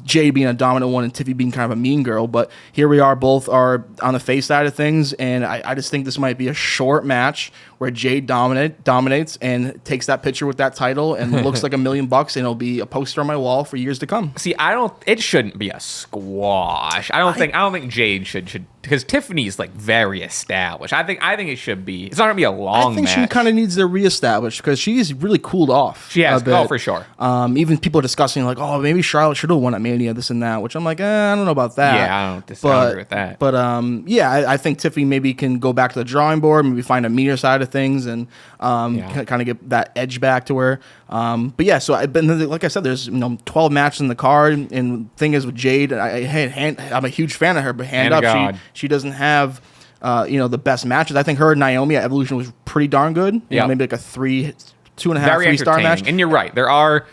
Jade being a dominant one and Tiffy being kind of a mean girl, but here we are, both are on the face side of things, and I just think this might be a short match where Jade dominates and takes that picture with that title and looks like $1 million, and it'll be a poster on my wall for years to come. See, it shouldn't be a squash. I don't think Jade should, because Tiffany's like very established. I think it should be. It's not gonna be a long match. I think she kind of needs to reestablish, because she's really cooled off. She has, oh, for sure. Even people are discussing like, oh, maybe Charlotte should have won at Mania, this and that, which I'm like, I don't know about that. Yeah, I don't disagree with that. But I think Tiffany maybe can go back to the drawing board, maybe find a meter side of things, and kind of get that edge back to her. But yeah, so like I said, there's 12 matches in the card, and thing is with Jade, I'm a huge fan of her, but hand up, she doesn't have the best matches. I think her and Naomi at Evolution was pretty darn good. Maybe like a 2.5, 3-star match. And you're right. There are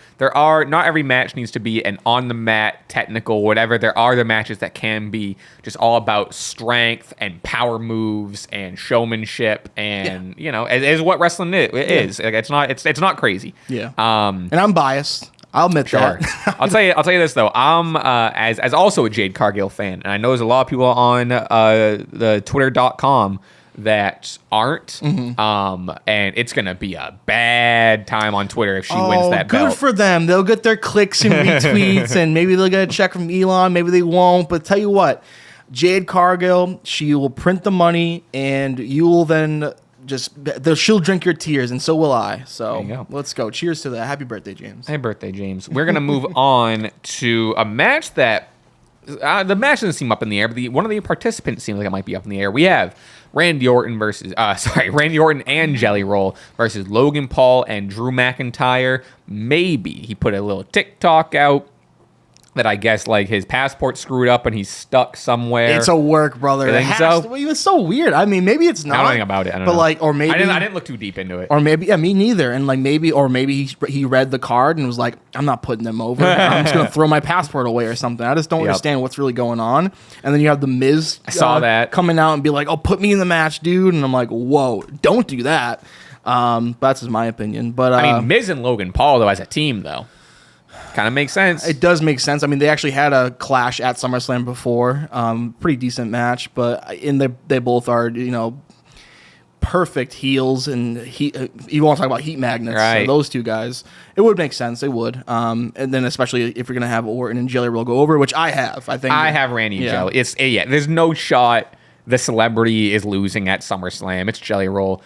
not every match needs to be an on the mat technical whatever. There are the matches that can be just all about strength and power moves and showmanship, and is what wrestling is. Like, it's not crazy. Yeah. And I'm biased. I'll admit that. I'll tell you this though. I'm as also a Jade Cargill fan, and I know there's a lot of people on the Twitter.com that aren't. And it's gonna be a bad time on Twitter if she wins that belt. Good for them. They'll get their clicks and retweets, and maybe they'll get a check from Elon. Maybe they won't. But tell you what, Jade Cargill, she will print the money, and you will then she'll drink your tears, and so will I. So let's go. Cheers to that. Happy birthday, James. Happy birthday, James. We're gonna move on to a match that the match doesn't seem up in the air, but one of the participants seems like it might be up in the air. We have Randy Orton and Jelly Roll versus Logan Paul and Drew McIntyre. Maybe he put a little TikTok out that I guess like his passport screwed up and he's stuck somewhere. It's a work, brother. You think so? It was so weird. I mean, maybe it's not. I don't know anything about it. I don't know. Like, or maybe I didn't look too deep into it. Or maybe, me neither. And like maybe he read the card and was like, I'm not putting them over. I'm just gonna throw my passport away or something. I just don't understand what's really going on. And then you have the Miz. I saw that coming out and be like, oh, put me in the match, dude. And I'm like, whoa, don't do that. But that's just my opinion. But I mean, Miz and Logan Paul though as a team though. Kind of makes sense. It does make sense. I mean, they actually had a clash at SummerSlam before. Pretty decent match, but they both are, perfect heels, and you want to talk about heat magnets. Right. So those two guys, it would make sense. It would. And then especially if you're going to have Orton and Jelly Roll go over, which I have. I have Randy and Jelly. There's no shot the celebrity is losing at SummerSlam. It's Jelly Roll.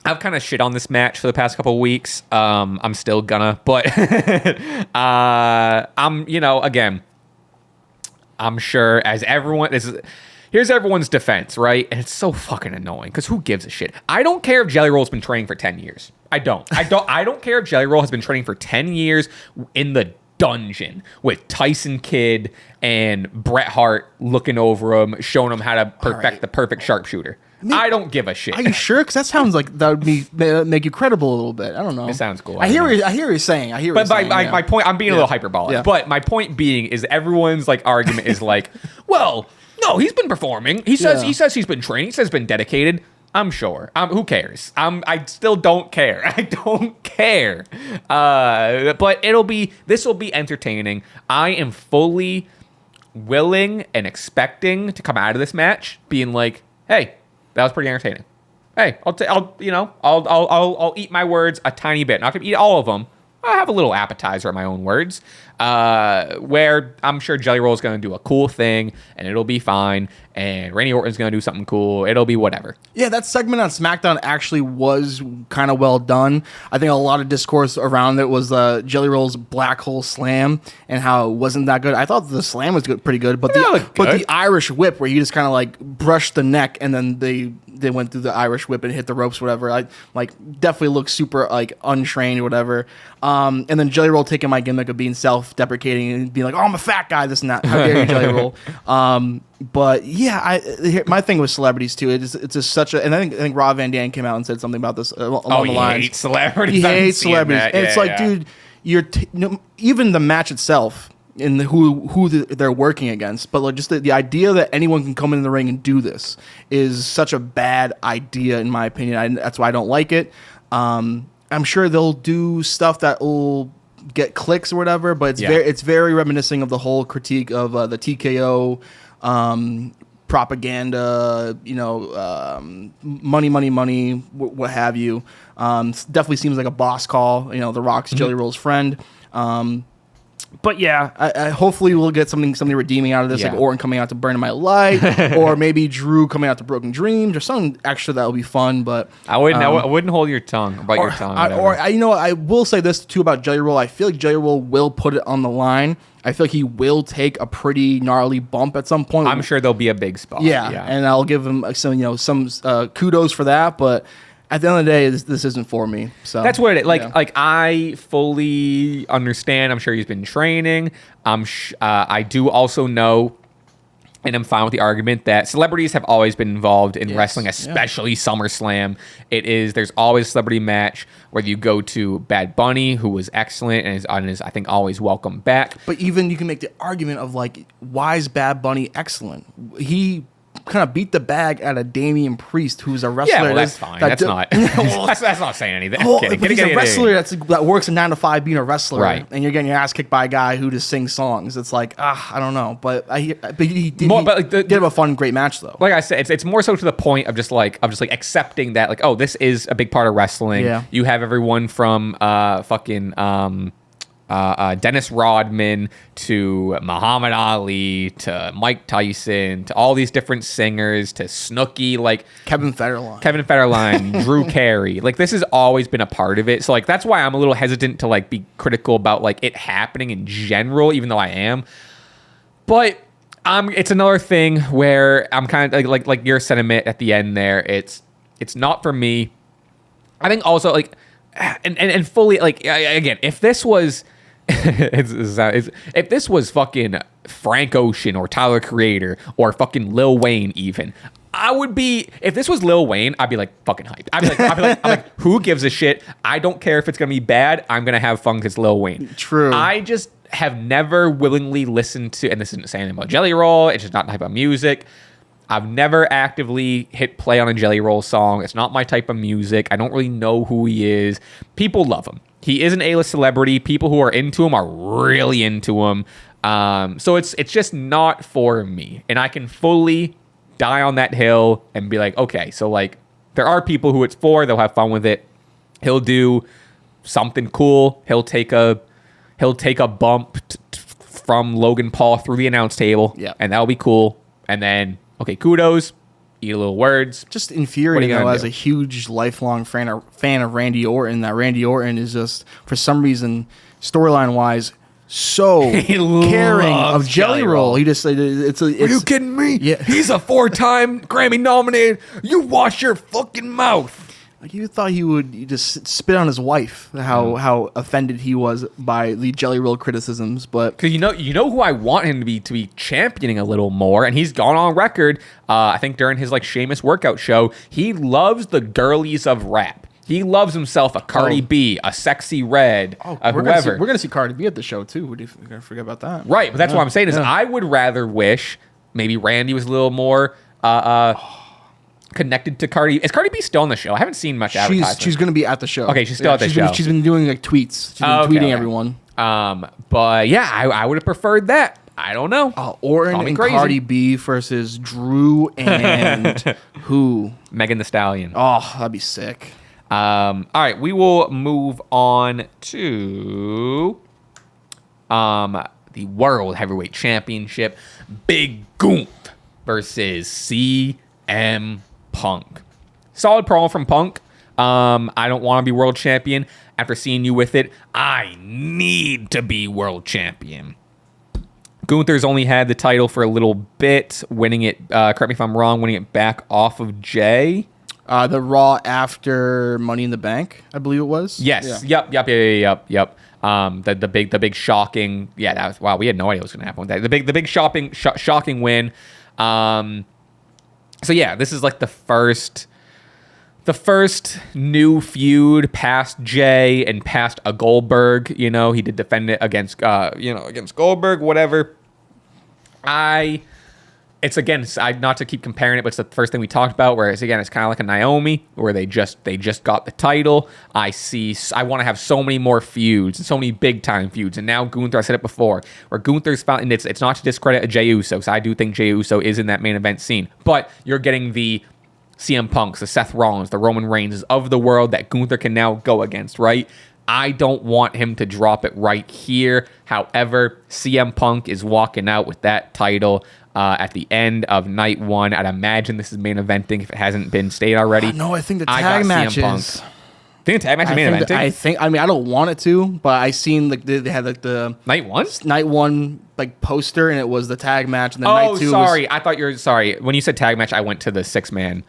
I've kind of shit on this match for the past couple of weeks. I'm still gonna, but again, I'm sure as everyone here's everyone's defense, right? And it's so fucking annoying because who gives a shit? I don't care if Jelly Roll's been training for 10 years. I don't care if Jelly Roll has been training for 10 years in the dungeon with Tyson Kidd and Bret Hart looking over him, showing him how to perfect the perfect sharpshooter. I don't give a shit. Are you sure? Because that sounds like that would make you credible a little bit. I don't know. It sounds cool. I hear what you're saying. But my point, I'm being a little hyperbolic. Yeah. But my point being is everyone's like argument is like, well, no, he's been performing. He says he's been training. He says he's been dedicated. I'm sure. Who cares? I still don't care. I don't care. But this will be entertaining. I am fully willing and expecting to come out of this match being like, hey, that was pretty entertaining. Hey, I'll eat my words a tiny bit. Not gonna eat all of them. I'll have a little appetizer in my own words. Where I'm sure Jelly Roll is going to do a cool thing, and it'll be fine. And Randy Orton's going to do something cool. It'll be whatever. Yeah, that segment on SmackDown actually was kind of well done. I think a lot of discourse around it was Jelly Roll's black hole slam and how it wasn't that good. I thought the slam was pretty good, but the Irish whip where he just kind of like brushed the neck and then they went through the Irish whip and hit the ropes, whatever. I definitely looked super like untrained or whatever. And then Jelly Roll taking my gimmick of being self-deprecating and being like, "Oh, I'm a fat guy," this and that. How dare you, Jelly Roll? But yeah, my thing with celebrities too. It's just such a, and I think Rob Van Dam came out and said something about this along the lines. He hates celebrities. He hates celebrities. And it's like, dude, you're even the match itself and who they're working against, but like just the idea that anyone can come in the ring and do this is such a bad idea in my opinion. That's why I don't like it. I'm sure they'll do stuff that will get clicks or whatever, but it's very reminiscent of the whole critique of the TKO propaganda, money, what have you. Definitely seems like a boss call. The Rock's Jelly Roll's friend. But yeah, I hopefully we'll get something redeeming out of this, like Orton coming out to Burn in My Light, or maybe Drew coming out to Broken Dreams, or something extra that will be fun. But I wouldn't hold your tongue about your tongue. I will say this too about Jelly Roll. I feel like Jelly Roll will put it on the line. I feel like he will take a pretty gnarly bump at some point. I'm sure there'll be a big spot. Yeah. And I'll give him some kudos for that, but. At the end of the day, this isn't for me. So that's what it is. Like I fully understand. I'm sure he's been training. I do also know, and I'm fine with the argument that celebrities have always been involved in wrestling, especially SummerSlam. There's always a celebrity match. Whether you go to Bad Bunny, who was excellent and is I think always welcome back. But even you can make the argument of why is Bad Bunny excellent? He kind of beat the bag at a Damian Priest, who's a wrestler. Yeah, well, that's fine. That's not saying anything. Well, he's a wrestler that works a 9 to 5 being a wrestler, right? And you're getting your ass kicked by a guy who just sings songs. It's like, I don't know, but he did have a fun, great match though. Like I said, it's more so to the point of just accepting that this is a big part of wrestling. Yeah. You have everyone from Dennis Rodman to Muhammad Ali to Mike Tyson to all these different singers to Snooki, Kevin Federline, Drew Carey. This has always been a part of it. So that's why I'm a little hesitant to be critical about it happening in general, even though I am. But it's another thing where I'm kind of like your sentiment at the end there. It's not for me. I think also and fully again, if this was if this was fucking Frank Ocean or Tyler Creator or fucking Lil Wayne even, I would be, if this was Lil Wayne, I'd be fucking hyped. I'm like, who gives a shit? I don't care if it's gonna be bad. I'm gonna have fun because it's Lil Wayne. True. I just have never willingly listened to, and this isn't saying anything about Jelly Roll, it's just not the type of music. I've never actively hit play on a Jelly Roll song. It's not my type of music. I don't really know who he is. People love him. He is an A-list celebrity. People who are into him are really into him. So it's just not for me. And I can fully die on that hill and be like, okay, so there are people who it's for. They'll have fun with it. He'll do something cool. He'll take a bump from Logan Paul through the announce table. Yeah. And that'll be cool. And then, okay, kudos. Eat a little words. Just infuriating though, as a huge lifelong fan of Randy Orton, that Randy Orton is just, for some reason, storyline wise, so caring of Jelly Roll. He just, it's Are you kidding me? Yeah. He's a 4-time Grammy nominated. You wash your fucking mouth. You thought he would just spit on his wife, how offended he was by the Jelly Roll criticisms, but because you know who I want him to be championing a little more, and he's gone on record. I think during his Sheamus workout show, he loves the girlies of rap. He loves himself a Cardi B, a Sexy Red, whoever. We're gonna see Cardi B at the show too. We're gonna forget about that, right? But that's what I'm saying is I would rather wish maybe Randy was a little more. Connected to Cardi. Is Cardi B still on the show? I haven't seen much advertisement. She's going to be at the show. Okay, she's still at the show. She's been doing tweets. She's been tweeting everyone. But yeah, I would have preferred that. I don't know. Orton and Cardi B versus Drew and who? Megan Thee Stallion. Oh, that'd be sick. All right, we will move on to the World Heavyweight Championship. Big Gunther versus CM Punk. Solid promo from Punk. I don't want to be world champion. After seeing you with it, I need to be world champion. Gunther's only had the title for a little bit, winning it, correct me if I'm wrong, winning it back off of Jay. The Raw after Money in the Bank, I believe it was. Yes. Yeah. Yep. The big shocking. Yeah, that was, wow, we had no idea what was going to happen with that. The big shocking win. So yeah, this is the first new feud past Jay and past a Goldberg. He did defend it against Goldberg, whatever. I it's again, not to keep comparing it, but it's the first thing we talked about. Whereas again, it's kind of like a Naomi, where they just got the title. I want to have so many more feuds and so many big time feuds. And now Gunther, I said it before, where Gunther's found, and it's not to discredit a Jey Uso, because I do think Jey Uso is in that main event scene, but you're getting the CM Punks, the Seth Rollins, the Roman Reigns of the world that Gunther can now go against, right? I don't want him to drop it right here. However, CM Punk is walking out with that title at the end of night 1. I'd imagine this is main eventing if it hasn't been stated already. No, I think the tag matches. Think the tag match is main eventing? I mean, I don't want it to, but I seen like they had like the night 1 like poster, and it was the tag match, and then night 2 sorry. I thought you were sorry. When you said tag match, I went to the 6-man.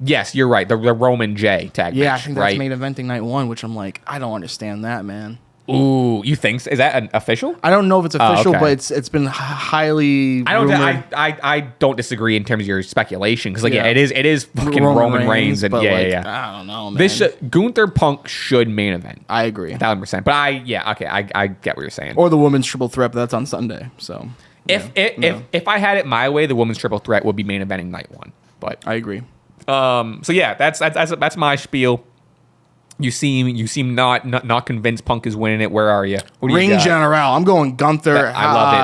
Yes, you're right. The Roman J tag match. Yeah, I think that's right? main eventing night 1, which I'm like, I don't understand that, man. Ooh, you think is that an official? I don't know if it's official, but it's been highly. I don't disagree in terms of your speculation, because it is fucking Roman Reigns and I don't know, man. This Gunther Punk should main event. I agree, 1,000%. But I get what you're saying. Or the women's triple threat, but that's on Sunday. So if I had it my way, the women's triple threat would be main eventing night 1. But I agree. So yeah, that's my spiel. You seem not convinced Punk is winning it. Where are you? Ring General. I'm going Gunther. I love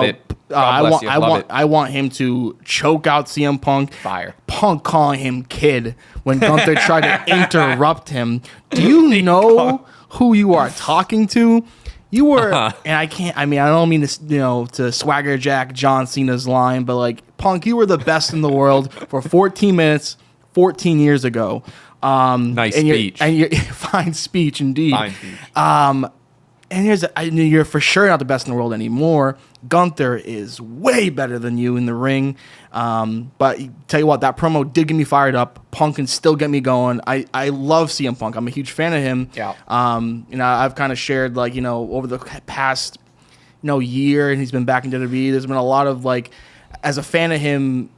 it. I love it. I want him to choke out CM Punk. Fire. Punk calling him kid when Gunther tried to interrupt him. Do you know who you are talking to? You were, and I can't. I mean, I don't mean to, to swagger jack John Cena's line, but like Punk, you were the best in the world for 14 minutes, 14 years ago. Nice speech. Fine speech indeed. Fine speech. And you're for sure not the best in the world anymore. Gunther is way better than you in the ring. But tell you what, that promo did get me fired up. Punk can still get me going. I love CM Punk. I'm a huge fan of him. Yeah. I've kind of shared over the past year, and he's been back in WWE. There's been a lot of as a fan of him,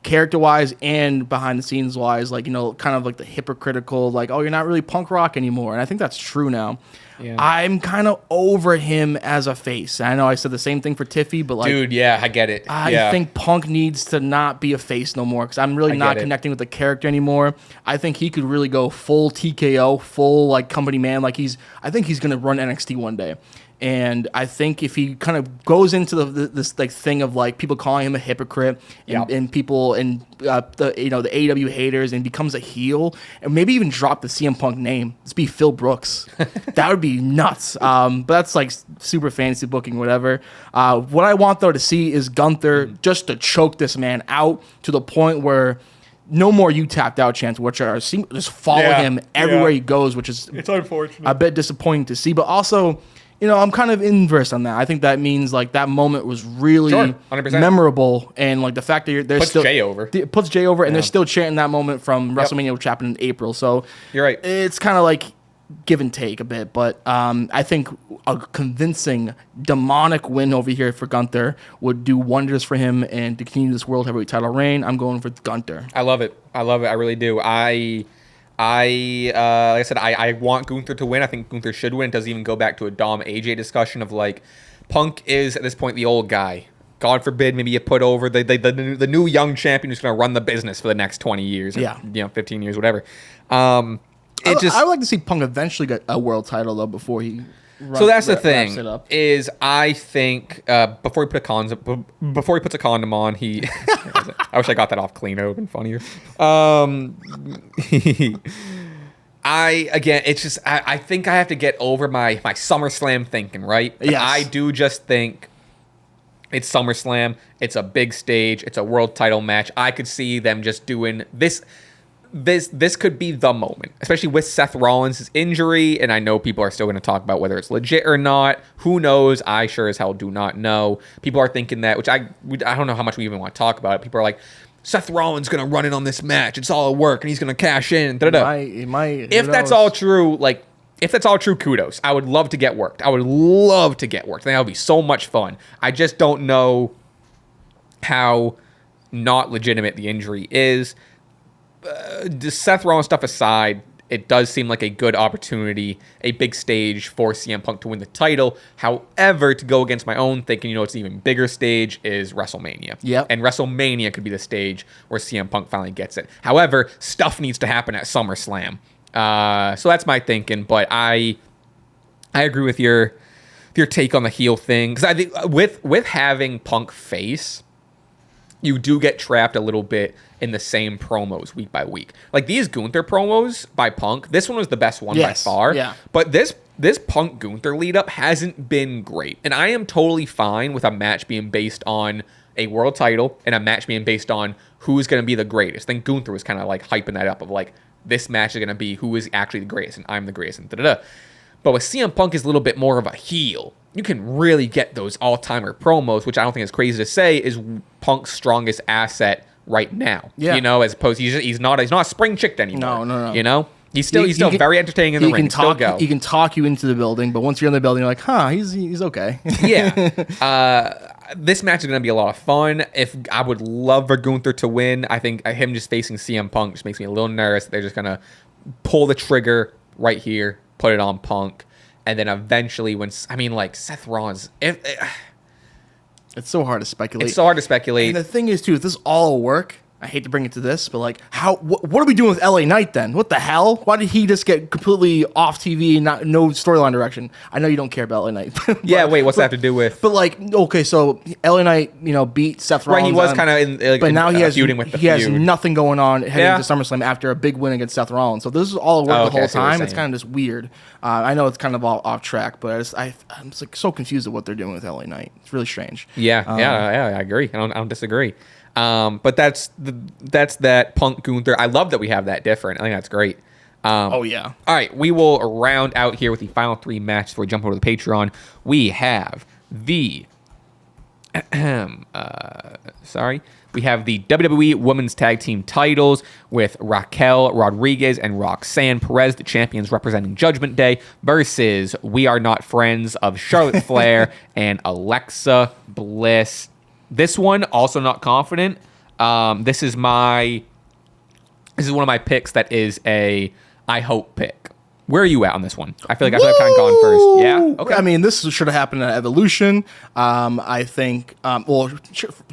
character-wise and behind-the-scenes-wise, kind of like the hypocritical, oh, you're not really punk rock anymore. And I think that's true now. Yeah. I'm kind of over him as a face. I know I said the same thing for Tiffy, but dude, yeah, I get it. I think Punk needs to not be a face no more, because I'm really not connecting with the character anymore. I think he could really go full TKO, full company man. I think he's gonna run NXT one day. And I think if he kind of goes into this thing of people calling him a hypocrite and people and the AEW haters, and becomes a heel, and maybe even drop the CM Punk name, let's be Phil Brooks. That would be nuts. But that's super fantasy booking, whatever. What I want though to see is Gunther just to choke this man out to the point where no more you tapped out chants, which are just follow him everywhere he goes, which is it's unfortunate, a bit disappointing to see, but also. I'm kind of inverse on that. I think that means that moment was really 100%. Memorable, and the fact that there's still puts Jey over, and they're still chanting that moment from WrestleMania, which happened in April. So you're right. It's kind of give and take a bit, but I think a convincing demonic win over here for Gunther would do wonders for him and to continue this World Heavyweight title reign. I'm going for Gunther. I love it. I really do. Like I said, I want Gunther to win. I think Gunther should win. It doesn't even go back to a Dom AJ discussion of Punk is at this point the old guy. God forbid, maybe you put over the new young champion who's going to run the business for the next 20 years, 15 years, whatever. I would like to see Punk eventually get a world title though before he. So that's the thing is, I think before he puts a condom on, he. I wish I got that off clean. It would have been funnier. I think I have to get over my SummerSlam thinking, right? Yes. I do just think it's SummerSlam. It's a big stage. It's a world title match. I could see them just doing this. This could be the moment, especially with Seth Rollins' injury, and I know people are still going to talk about whether it's legit or not. Who knows? I sure as hell do not know. People are thinking that, which I don't know how much we even want to talk about it. People are like, Seth Rollins going to run in on this match. It's all a work, and he's going to cash in. It might. If that's all true, kudos. I would love to get worked. I think that would be so much fun. I just don't know how not legitimate the injury is. Seth Rollins stuff aside, it does seem like a good opportunity, a big stage for CM Punk to win the title. However, to go against my own thinking, it's an even bigger stage is WrestleMania. Yep. And WrestleMania could be the stage where CM Punk finally gets it. However, stuff needs to happen at SummerSlam. So that's my thinking, but I agree with your take on the heel thing, because I think with having Punk face, you do get trapped a little bit in the same promos week by week. Like these Gunther promos by Punk, this one was the best one by far. Yeah. But this Punk Gunther lead up hasn't been great, and I am totally fine with a match being based on a world title and a match being based on who's going to be the greatest. I think Gunther was kind of like hyping that up of like, this match is going to be who is actually the greatest, and I'm the greatest, and da-da-da. But with CM Punk is a little bit more of a heel. You can really get those all-timer promos, which I don't think is crazy to say is Punk's strongest asset right now. Yeah. As opposed to he's not a spring chick anymore. No. He's still very entertaining in the ring. He can talk you into the building, but once you're in the building, you're like, he's okay. Yeah. This match is going to be a lot of fun. If I would love for Gunther to win, I think him just facing CM Punk just makes me a little nervous. They're just going to pull the trigger right here, put it on Punk, and then eventually Seth Rollins, it's so hard to speculate. And the thing is, too, if this all work, I hate to bring it to this, but like, what are we doing with LA Knight then? What the hell? Why did he just get completely off TV and no storyline direction? I know you don't care about LA Knight. What's that have to do with? But like, okay, so LA Knight, beat Seth Rollins. Right, he was kind of in, but now he has feuding with the he has feud. nothing going on heading to SummerSlam after a big win against Seth Rollins. So this is all work the whole time. It's kind of just weird. I know it's kind of all off track, but I'm just like so confused at what they're doing with LA Knight. It's really strange. Yeah, I agree. I don't disagree. But that's that Punk Gunther. I love that we have that different. I think that's great. Oh yeah. All right, we will round out here with the final three matches before we jump over to the Patreon. We have the we have the WWE Women's Tag Team titles with Raquel Rodriguez and Roxanne Perez, the champions representing Judgment Day, versus We Are Not Friends of Charlotte Flair and Alexa Bliss. This one, also not confident. This is one of my picks that is a I hope pick. Where are you at on this one? I feel like I've kind of gone first. Yeah? Okay. I mean, this should have happened at Evolution. I think,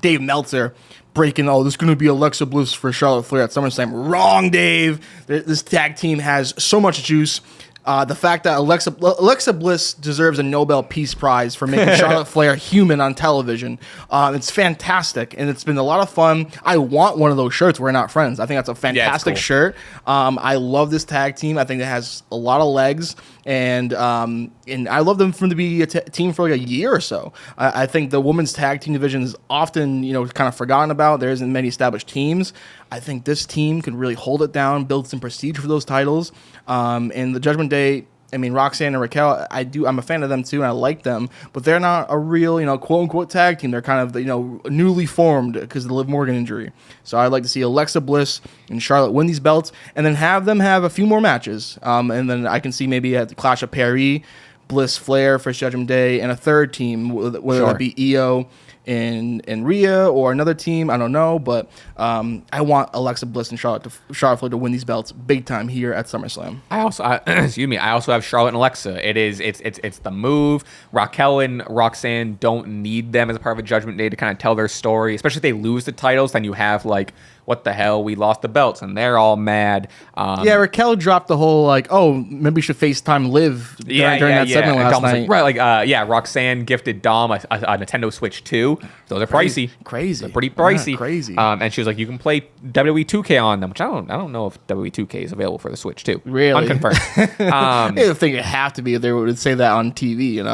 Dave Meltzer breaking, this is going to be Alexa Bliss for Charlotte Flair at SummerSlam. Wrong, Dave. This tag team has so much juice. The fact that Alexa Bliss deserves a Nobel Peace Prize for making Charlotte Flair human on television. It's fantastic, and it's been a lot of fun. I want one of those shirts. We're Not Friends. I think that's a fantastic shirt. I love this tag team. I think it has a lot of legs, and I love them from to be a team for like a year or so. I think the women's tag team division is often kind of forgotten about. There isn't many established teams. I think this team can really hold it down, build some prestige for those titles. And the Judgment Day, Roxanne and Raquel, I'm a fan of them too, and I like them, but they're not a real, quote unquote tag team. They're kind of, newly formed because of the Liv Morgan injury. So I'd like to see Alexa Bliss and Charlotte win these belts, and then have them have a few more matches. And then I can see maybe at the Clash of Paris, Bliss Flair for Judgment Day, and a third team, whether that be EO and Rhea or another team, I don't know, but I want Alexa Bliss and Charlotte Flair to win these belts big time here at SummerSlam. I also have Charlotte and Alexa. It's the move. Raquel and Roxanne don't need them as a part of a Judgment Day to kind of tell their story, especially if they lose the titles. Then you have like, what the hell, we lost the belts, and they're all mad. Raquel dropped the whole maybe we should FaceTime Liv during that segment last night. Roxanne gifted Dom a Nintendo Switch 2. Those are pricey. Crazy. They're pretty pricey. Yeah, crazy. And she was like, you can play WWE 2K on them, which I don't know if WWE 2K is available for the Switch 2. Really? Unconfirmed. I think it have to be if they would say that on TV, I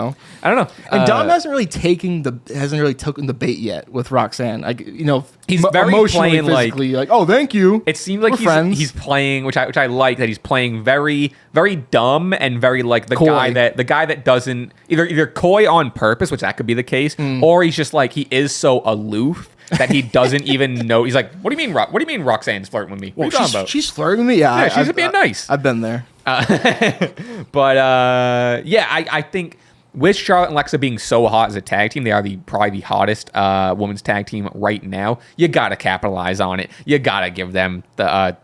don't know. And Dom hasn't really taken the bait yet with Roxanne. He's very emotionally, playing physically, thank you. It seems like he's playing, which I like, that he's playing very, very dumb and very like the coy. guy that doesn't either coy on purpose, which that could be the case, or he's just like, he is so aloof that he doesn't even know. He's like, what do you mean Roxanne's flirting with me? What are you talking about? She's flirting with me? Yeah, she's being nice. I've been there. But I think with Charlotte and Alexa being so hot as a tag team, they are probably the hottest women's tag team right now. You got to capitalize on it. You got to give them the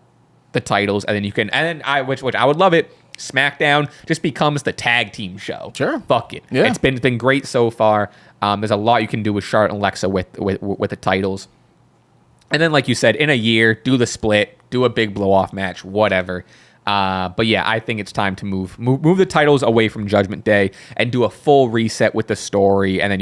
the titles, and then you can, and then which I would love it. SmackDown just becomes the tag team show. Sure, fuck it. Yeah, it's been great so far. There's a lot you can do with Charlotte and Alexa with the titles, and then like you said, in a year, do the split, do a big blow off match, whatever. But yeah, I think it's time to move the titles away from Judgment Day and do a full reset with the story, and then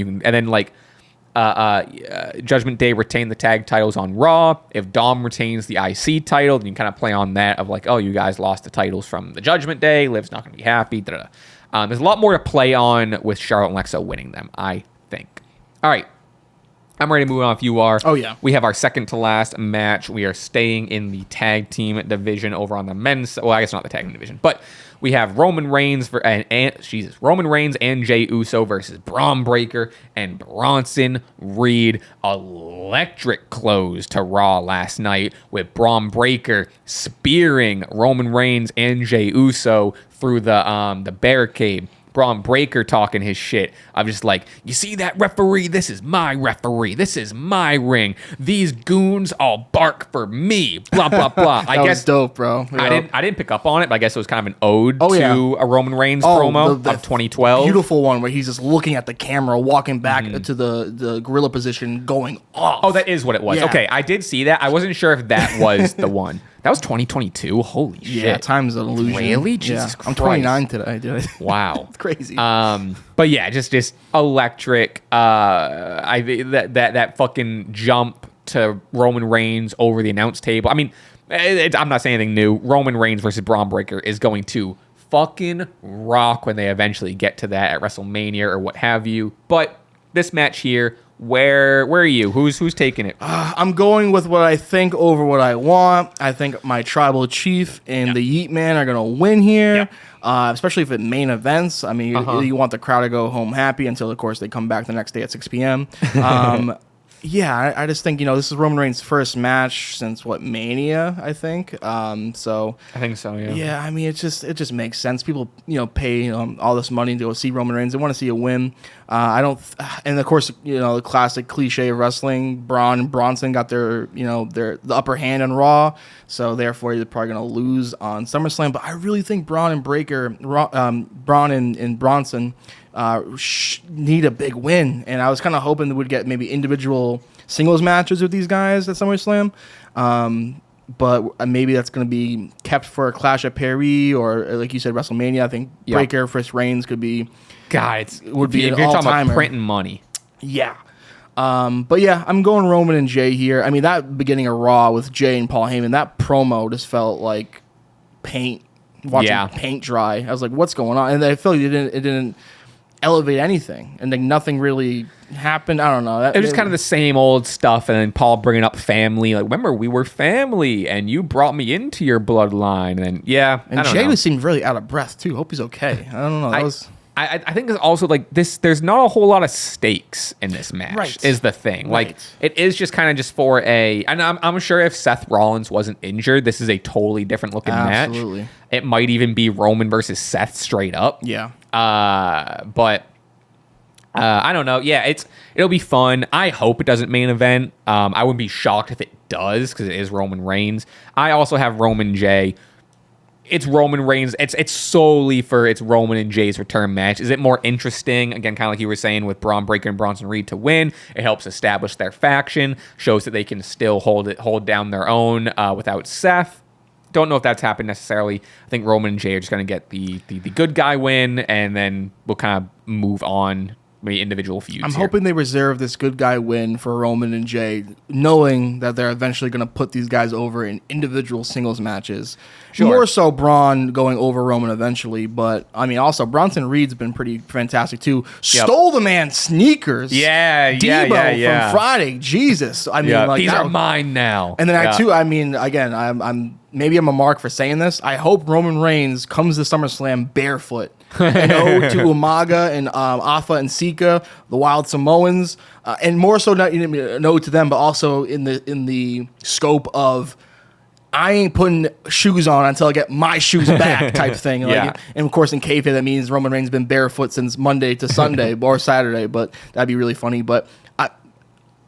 Judgment Day retain the tag titles on Raw. If Dom retains the IC title, then you kind of play on that of like, oh, you guys lost the titles from the Judgment Day. Liv's not going to be happy. There's a lot more to play on with Charlotte and Alexa winning them, I think. All right. I'm ready to move on if you are. Oh, yeah. We have our second to last match. We are staying in the tag team division over on the men's. Well, I guess not the tag team division, but we have Roman Reigns Roman Reigns and Jey Uso versus Braun Breaker and Bronson Reed. Electric close to Raw last night with Braun Breaker spearing Roman Reigns and Jey Uso through the barricade. Braun Breaker talking his shit. I'm just like, you see that referee? This is my referee. This is my ring. These goons all bark for me. Blah blah blah. I guess was dope, bro. Yeah. I didn't pick up on it, but I guess it was kind of an ode to a Roman Reigns promo of 2012. Beautiful one where he's just looking at the camera, walking back to the gorilla position, going off. Oh, that is what it was. Yeah. Okay, I did see that. I wasn't sure if that was the one. That was 2022. Holy shit. Yeah, time's an illusion. Really? Jesus Christ. I'm 29 today, dude. Wow. It's crazy. But yeah, just electric. That fucking jump to Roman Reigns over the announce table. I mean, I'm not saying anything new. Roman Reigns versus Braun Breaker is going to fucking rock when they eventually get to that at WrestleMania or what have you. But this match here, where are you? Who's taking it? I'm going with what I think over what I want. I think my tribal chief and the Yeet Man are gonna win here, especially if it main events. I mean, you want the crowd to go home happy until, of course, they come back the next day at 6 p.m. Yeah, I just think, this is Roman Reigns' first match since Mania, I think. So I think so, yeah. Yeah, I mean, it just makes sense. People, pay all this money to go see Roman Reigns. They want to see a win. And of course, the classic cliche of wrestling. Braun and Bronson got their the upper hand on Raw, so therefore they're probably gonna lose on SummerSlam. But I really think Braun and Bronson need a big win, and I was kind of hoping they would get maybe individual singles matches with these guys at SummerSlam, but maybe that's going to be kept for a Clash at Paris or, like you said, WrestleMania. I think Breaker versus Reigns could be. God, would be if an you're talking all-timer. about printing money. Yeah. But yeah, I'm going Roman and Jay here. I mean, that beginning of Raw with Jay and Paul Heyman, that promo just felt like paint. Watching paint dry. I was like, what's going on? And I feel like it didn't elevate anything, and like nothing really happened. I don't know. It was just kind of the same old stuff, and then Paul bringing up family. Like, remember, we were family, and you brought me into your bloodline, and Jay seemed really out of breath too. Hope he's okay. I don't know. I think it's also like this. There's not a whole lot of stakes in this match. Right. Is the thing. Right. Like, it is just kind of just for a. And I'm sure if Seth Rollins wasn't injured, this is a totally different looking match. Absolutely. It might even be Roman versus Seth straight up. Yeah. But I don't know. Yeah, it'll be fun. I hope it doesn't main event. I wouldn't be shocked if it does because it is Roman Reigns. I also have Roman Jay. It's Roman Reigns. It's solely for it's Roman and Jay's return match. Is it more interesting? Again, kind of like you were saying with Braun Breaker and Bronson Reed to win. It helps establish their faction. Shows that they can still hold down their own without Seth. Don't know if that's happened necessarily. I think Roman and Jay are just going to get the good guy win, and then we'll kind of move on. Maybe individual feuds. I'm hoping they reserve this good guy win for Roman and Jay, knowing that they're eventually going to put these guys over in individual singles matches. Sure. More so Braun going over Roman eventually, but I mean also Bronson Reed's been pretty fantastic too. Yep. Stole the man's sneakers. Debo from Friday. Jesus. I mean, like, these are mine now. And then I mean, again, I'm maybe I'm a mark for saying this. I hope Roman Reigns comes to SummerSlam barefoot. An ode to Umaga and Alpha and Sika, the Wild Samoans, and more so not an ode to them, but also in the scope of I ain't putting shoes on until I get my shoes back type thing. Like, and of course in kayfabe that means Roman Reigns has been barefoot since Monday to Sunday or Saturday, but that'd be really funny. But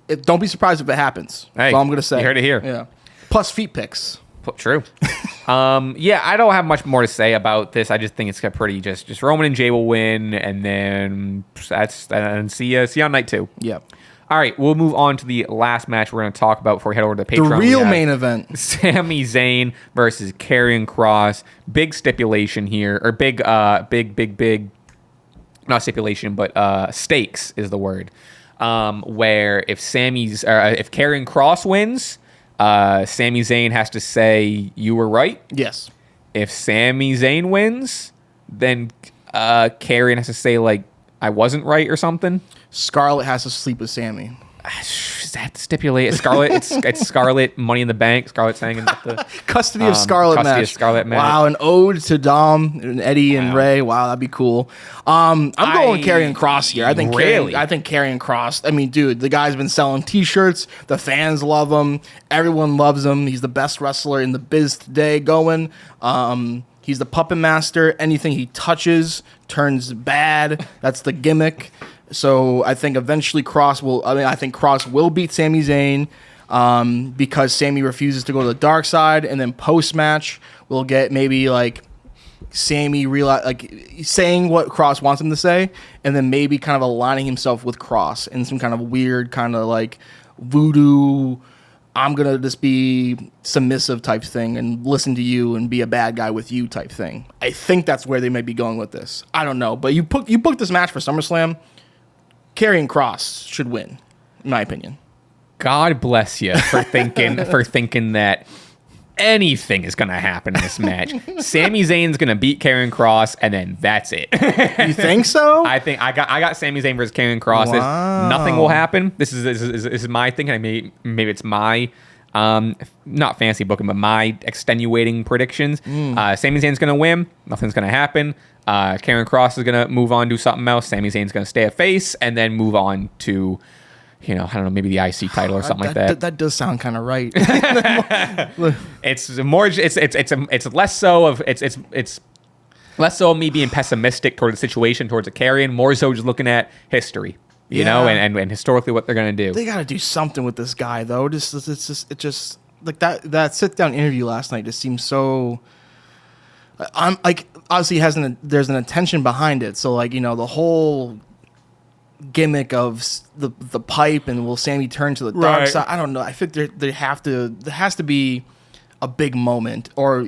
Hey, don't be surprised if it happens. That's all I'm gonna say. You heard it here. Yeah. Plus feet pics. True. Yeah, I don't have much more to say about this. I just think it's got pretty just Roman and Jay will win, and then see you on night 2. Yep. All right, we'll move on to the last match we're going to talk about before we head over to the Patreon. The real main event. Sami Zayn versus Karrion Kross. Big stipulation here, or big, not stipulation, but stakes is the word. Where if Karrion Kross wins, Sami Zayn has to say, you were right. Yes. If Sami Zayn wins, then Karrion has to say, like, I wasn't right or something. Scarlett has to sleep with Sami. Is that stipulated? Scarlett, it's Scarlett, Money in the Bank. Scarlett saying in the custody of Scarlett match. Wow, an ode to Dom and Eddie and Ray. Wow, that'd be cool. I'm going Karrion Kross here. I think Karrion Kross. I mean, dude, the guy's been selling T-shirts. The fans love him. Everyone loves him. He's the best wrestler in the biz today going. He's the puppet master. Anything he touches turns bad. That's the gimmick. So I think eventually Kross will beat Sami Zayn because Sami refuses to go to the dark side, and then post match we'll get maybe like Sami saying what Kross wants him to say, and then maybe kind of aligning himself with Kross in some kind of weird kind of like voodoo. I'm gonna just be submissive type thing and listen to you and be a bad guy with you type thing. I think that's where they may be going with this. I don't know, but you booked this match for SummerSlam. Karrion Kross should win, in my opinion. God bless you for thinking that anything is going to happen in this match. Sami Zayn's going to beat Karrion Kross, and then that's it. You think so? I think I got Sami Zayn versus Karrion Kross. Wow. Nothing will happen. This is my thinking. Maybe it's my not fancy booking, but my extenuating predictions. Sami Zayn's going to win. Nothing's going to happen. Karrion Kross is going to move on, do something else. Sami Zayn's going to stay a face and then move on to, I don't know, maybe the IC title or something like that. That does sound kind of right. It's more. It's less so of it's less so of me being pessimistic toward the situation towards a Karrion, more so just looking at history, you know, and historically what they're going to do. They got to do something with this guy though. It just like that sit down interview last night just seems so. I'm like, obviously there's an intention behind it. So like, the whole gimmick of the pipe and will Sami turn to the dark side? I don't know. I think there has to be a big moment, or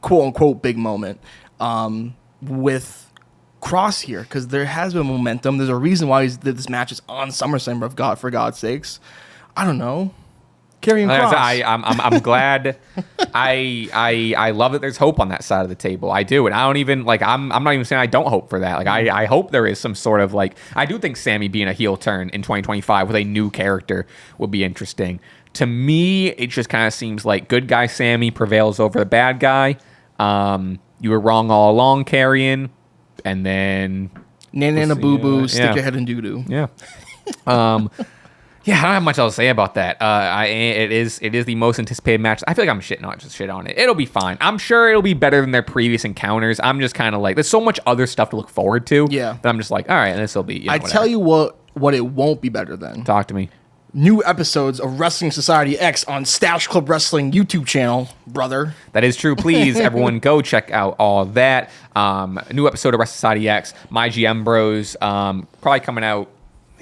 quote unquote big moment with Kross here, because there has been momentum. There's a reason why this match is on SummerSlam, for God's sakes. I don't know. Karrion Kross. I'm glad. I love that there's hope on that side of the table. I do, and I don't even I'm not even saying I don't hope for that. Like I hope there is some sort of I do think Sami being a heel turn in 2025 with a new character will be interesting. To me, it just kind of seems like good guy Sami prevails over the bad guy. You were wrong all along, Karrion, and then Nana boo boo, stick your head in doo doo. Yeah. Yeah, I don't have much else to say about that. It is the most anticipated match. I feel like I'm shit on it. It'll be fine. I'm sure it'll be better than their previous encounters. I'm just kind of like, there's so much other stuff to look forward to. Yeah. That I'm just like, all right, this will be. I tell you what it won't be better than. Talk to me. New episodes of Wrestling Society X on Stache Club Wrestling YouTube channel, brother. That is true. Please, everyone, go check out all of that. New episode of Wrestling Society X. My GM Bros. Probably coming out.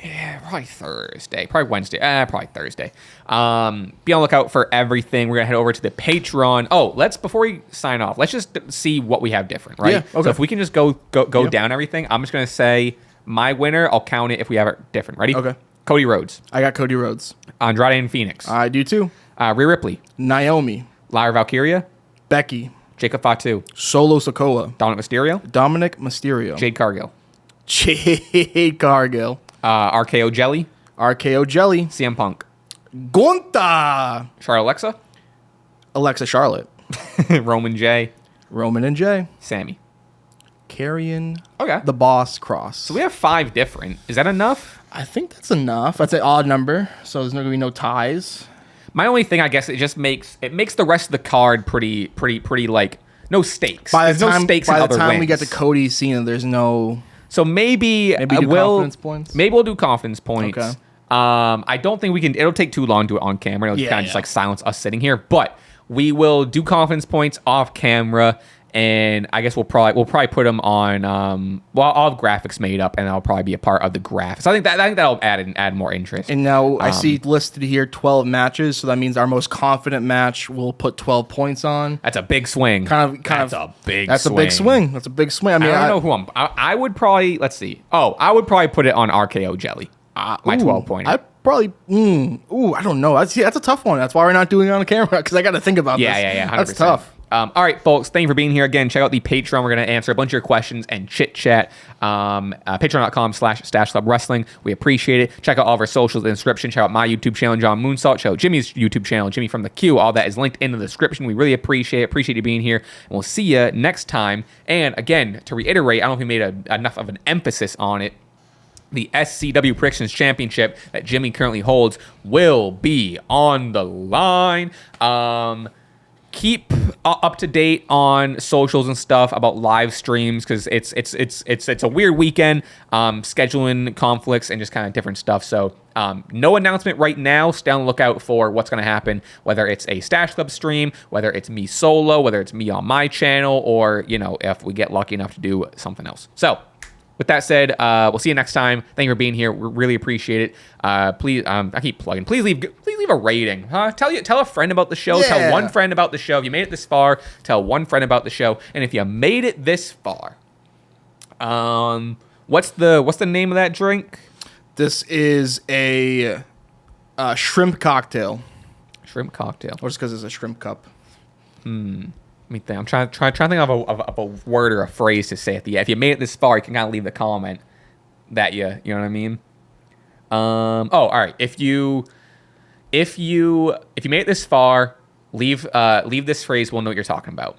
Yeah, probably Thursday, probably Wednesday, probably Thursday. Be on the lookout for everything. We're gonna head over to the Patreon. Oh, before we sign off, let's just see what we have different, right? Yeah, okay. So if we can just go down everything, I'm just gonna say my winner. I'll count it if we have it different. Ready? Okay. Cody Rhodes. I got Cody Rhodes. Andrade and Phoenix. I do too. Rhea Ripley. Naomi. Lyra Valkyria. Becky. Jacob Fatu. Solo Sikoa. Dominic Mysterio. Jade Cargill. RKJelly. CM Punk. Gunther. Charlotte Alexa Charlotte. Roman and Jay. Sami. Karrion. Okay. The Boss Kross. So we have 5 different. Is that enough? I think that's enough. That's an odd number, so there's not gonna be no ties. My only thing, I guess, it just makes the rest of the card pretty like no stakes. By the time wins. we get to Cody Cena, there's no. So maybe confidence points. Maybe we'll do confidence points. Okay. I don't think we can. It'll take too long to do it on camera. It'll kind of just like silence us sitting here. But we will do confidence points off camera. And I guess we'll probably put them on. I'll have graphics made up, and that'll probably be a part of the graph. So I think that'll add more interest. And now I see listed here 12 matches, so that means our most confident match will put 12 points on. That's a big swing. That's a big swing. That's a big swing. I mean, I don't know who I would probably I would probably put it on RKJelly. My 12 pointer. I'd probably. I don't know. That's a tough one. That's why we're not doing it on camera because I got to think about this. Yeah. 100%. That's tough. All right, folks, thank you for being here again. Check out the Patreon. We're going to answer a bunch of your questions and chit-chat. Patreon.com/Stache Club Wrestling. We appreciate it. Check out all of our socials in the description. Check out my YouTube channel, John Moonsault. Check out Jimmy's YouTube channel, Jimmy from the Q. All that is linked in the description. We really appreciate it. Appreciate you being here. And we'll see you next time. And again, to reiterate, I don't know if we made enough of an emphasis on it. The SCW Predictions Championship that Jimmy currently holds will be on the line. Keep up to date on socials and stuff about live streams because it's a weird weekend, scheduling conflicts and just kind of different stuff. So no announcement right now. Stay on the lookout for what's going to happen, whether it's a Stache Club stream, whether it's me solo, whether it's me on my channel, or if we get lucky enough to do something else. So with that said, we'll see you next time. Thank you for being here. We really appreciate it. Please, I keep plugging. Please leave a rating. Huh? Tell a friend about the show. Yeah. Tell one friend about the show. If you made it this far, tell one friend about the show. And if you made it this far, what's the name of that drink? This is a shrimp cocktail. Shrimp cocktail. Or just because it's a shrimp cup. Let me think. I'm trying to think of a word or a phrase to say at the end. If you made it this far, you can kind of leave the comment that you know what I mean. All right. If you made it this far, leave this phrase. We'll know what you're talking about.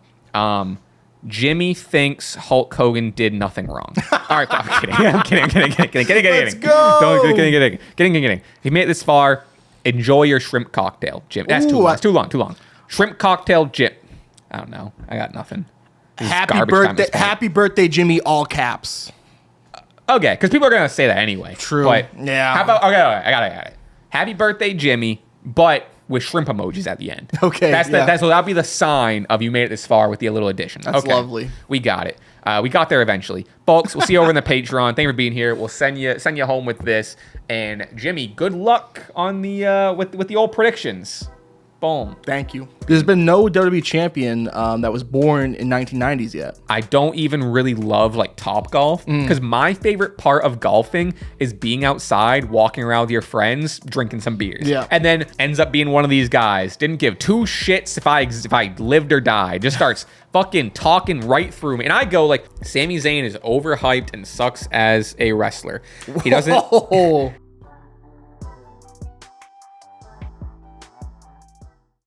Jimmy thinks Hulk Hogan did nothing wrong. All right, I'm kidding. I'm kidding. Let's go. Kidding. If you made it this far, enjoy your shrimp cocktail, Jim. That's too long. Too long. Shrimp cocktail, Jim. I don't know. I got nothing. Happy birthday, Jimmy, all caps. Okay, because people are going to say that anyway. True. But yeah. How about, okay, I got it. Happy birthday, Jimmy, but with shrimp emojis at the end. Okay. So that'll be the sign of you made it this far with the little addition. That's lovely. We got it. We got there eventually. Folks, we'll see you over in the Patreon. Thank you for being here. We'll send you home with this. And Jimmy, good luck on the with the old predictions. Boom. Thank you. There's been no WWE champion that was born in 1990s yet. I don't even really love Top Golf because my favorite part of golfing is being outside, walking around with your friends, drinking some beers. Yeah. And then ends up being one of these guys. Didn't give two shits if I lived or died. Just starts fucking talking right through me. And I go Sami Zayn is overhyped and sucks as a wrestler. He doesn't...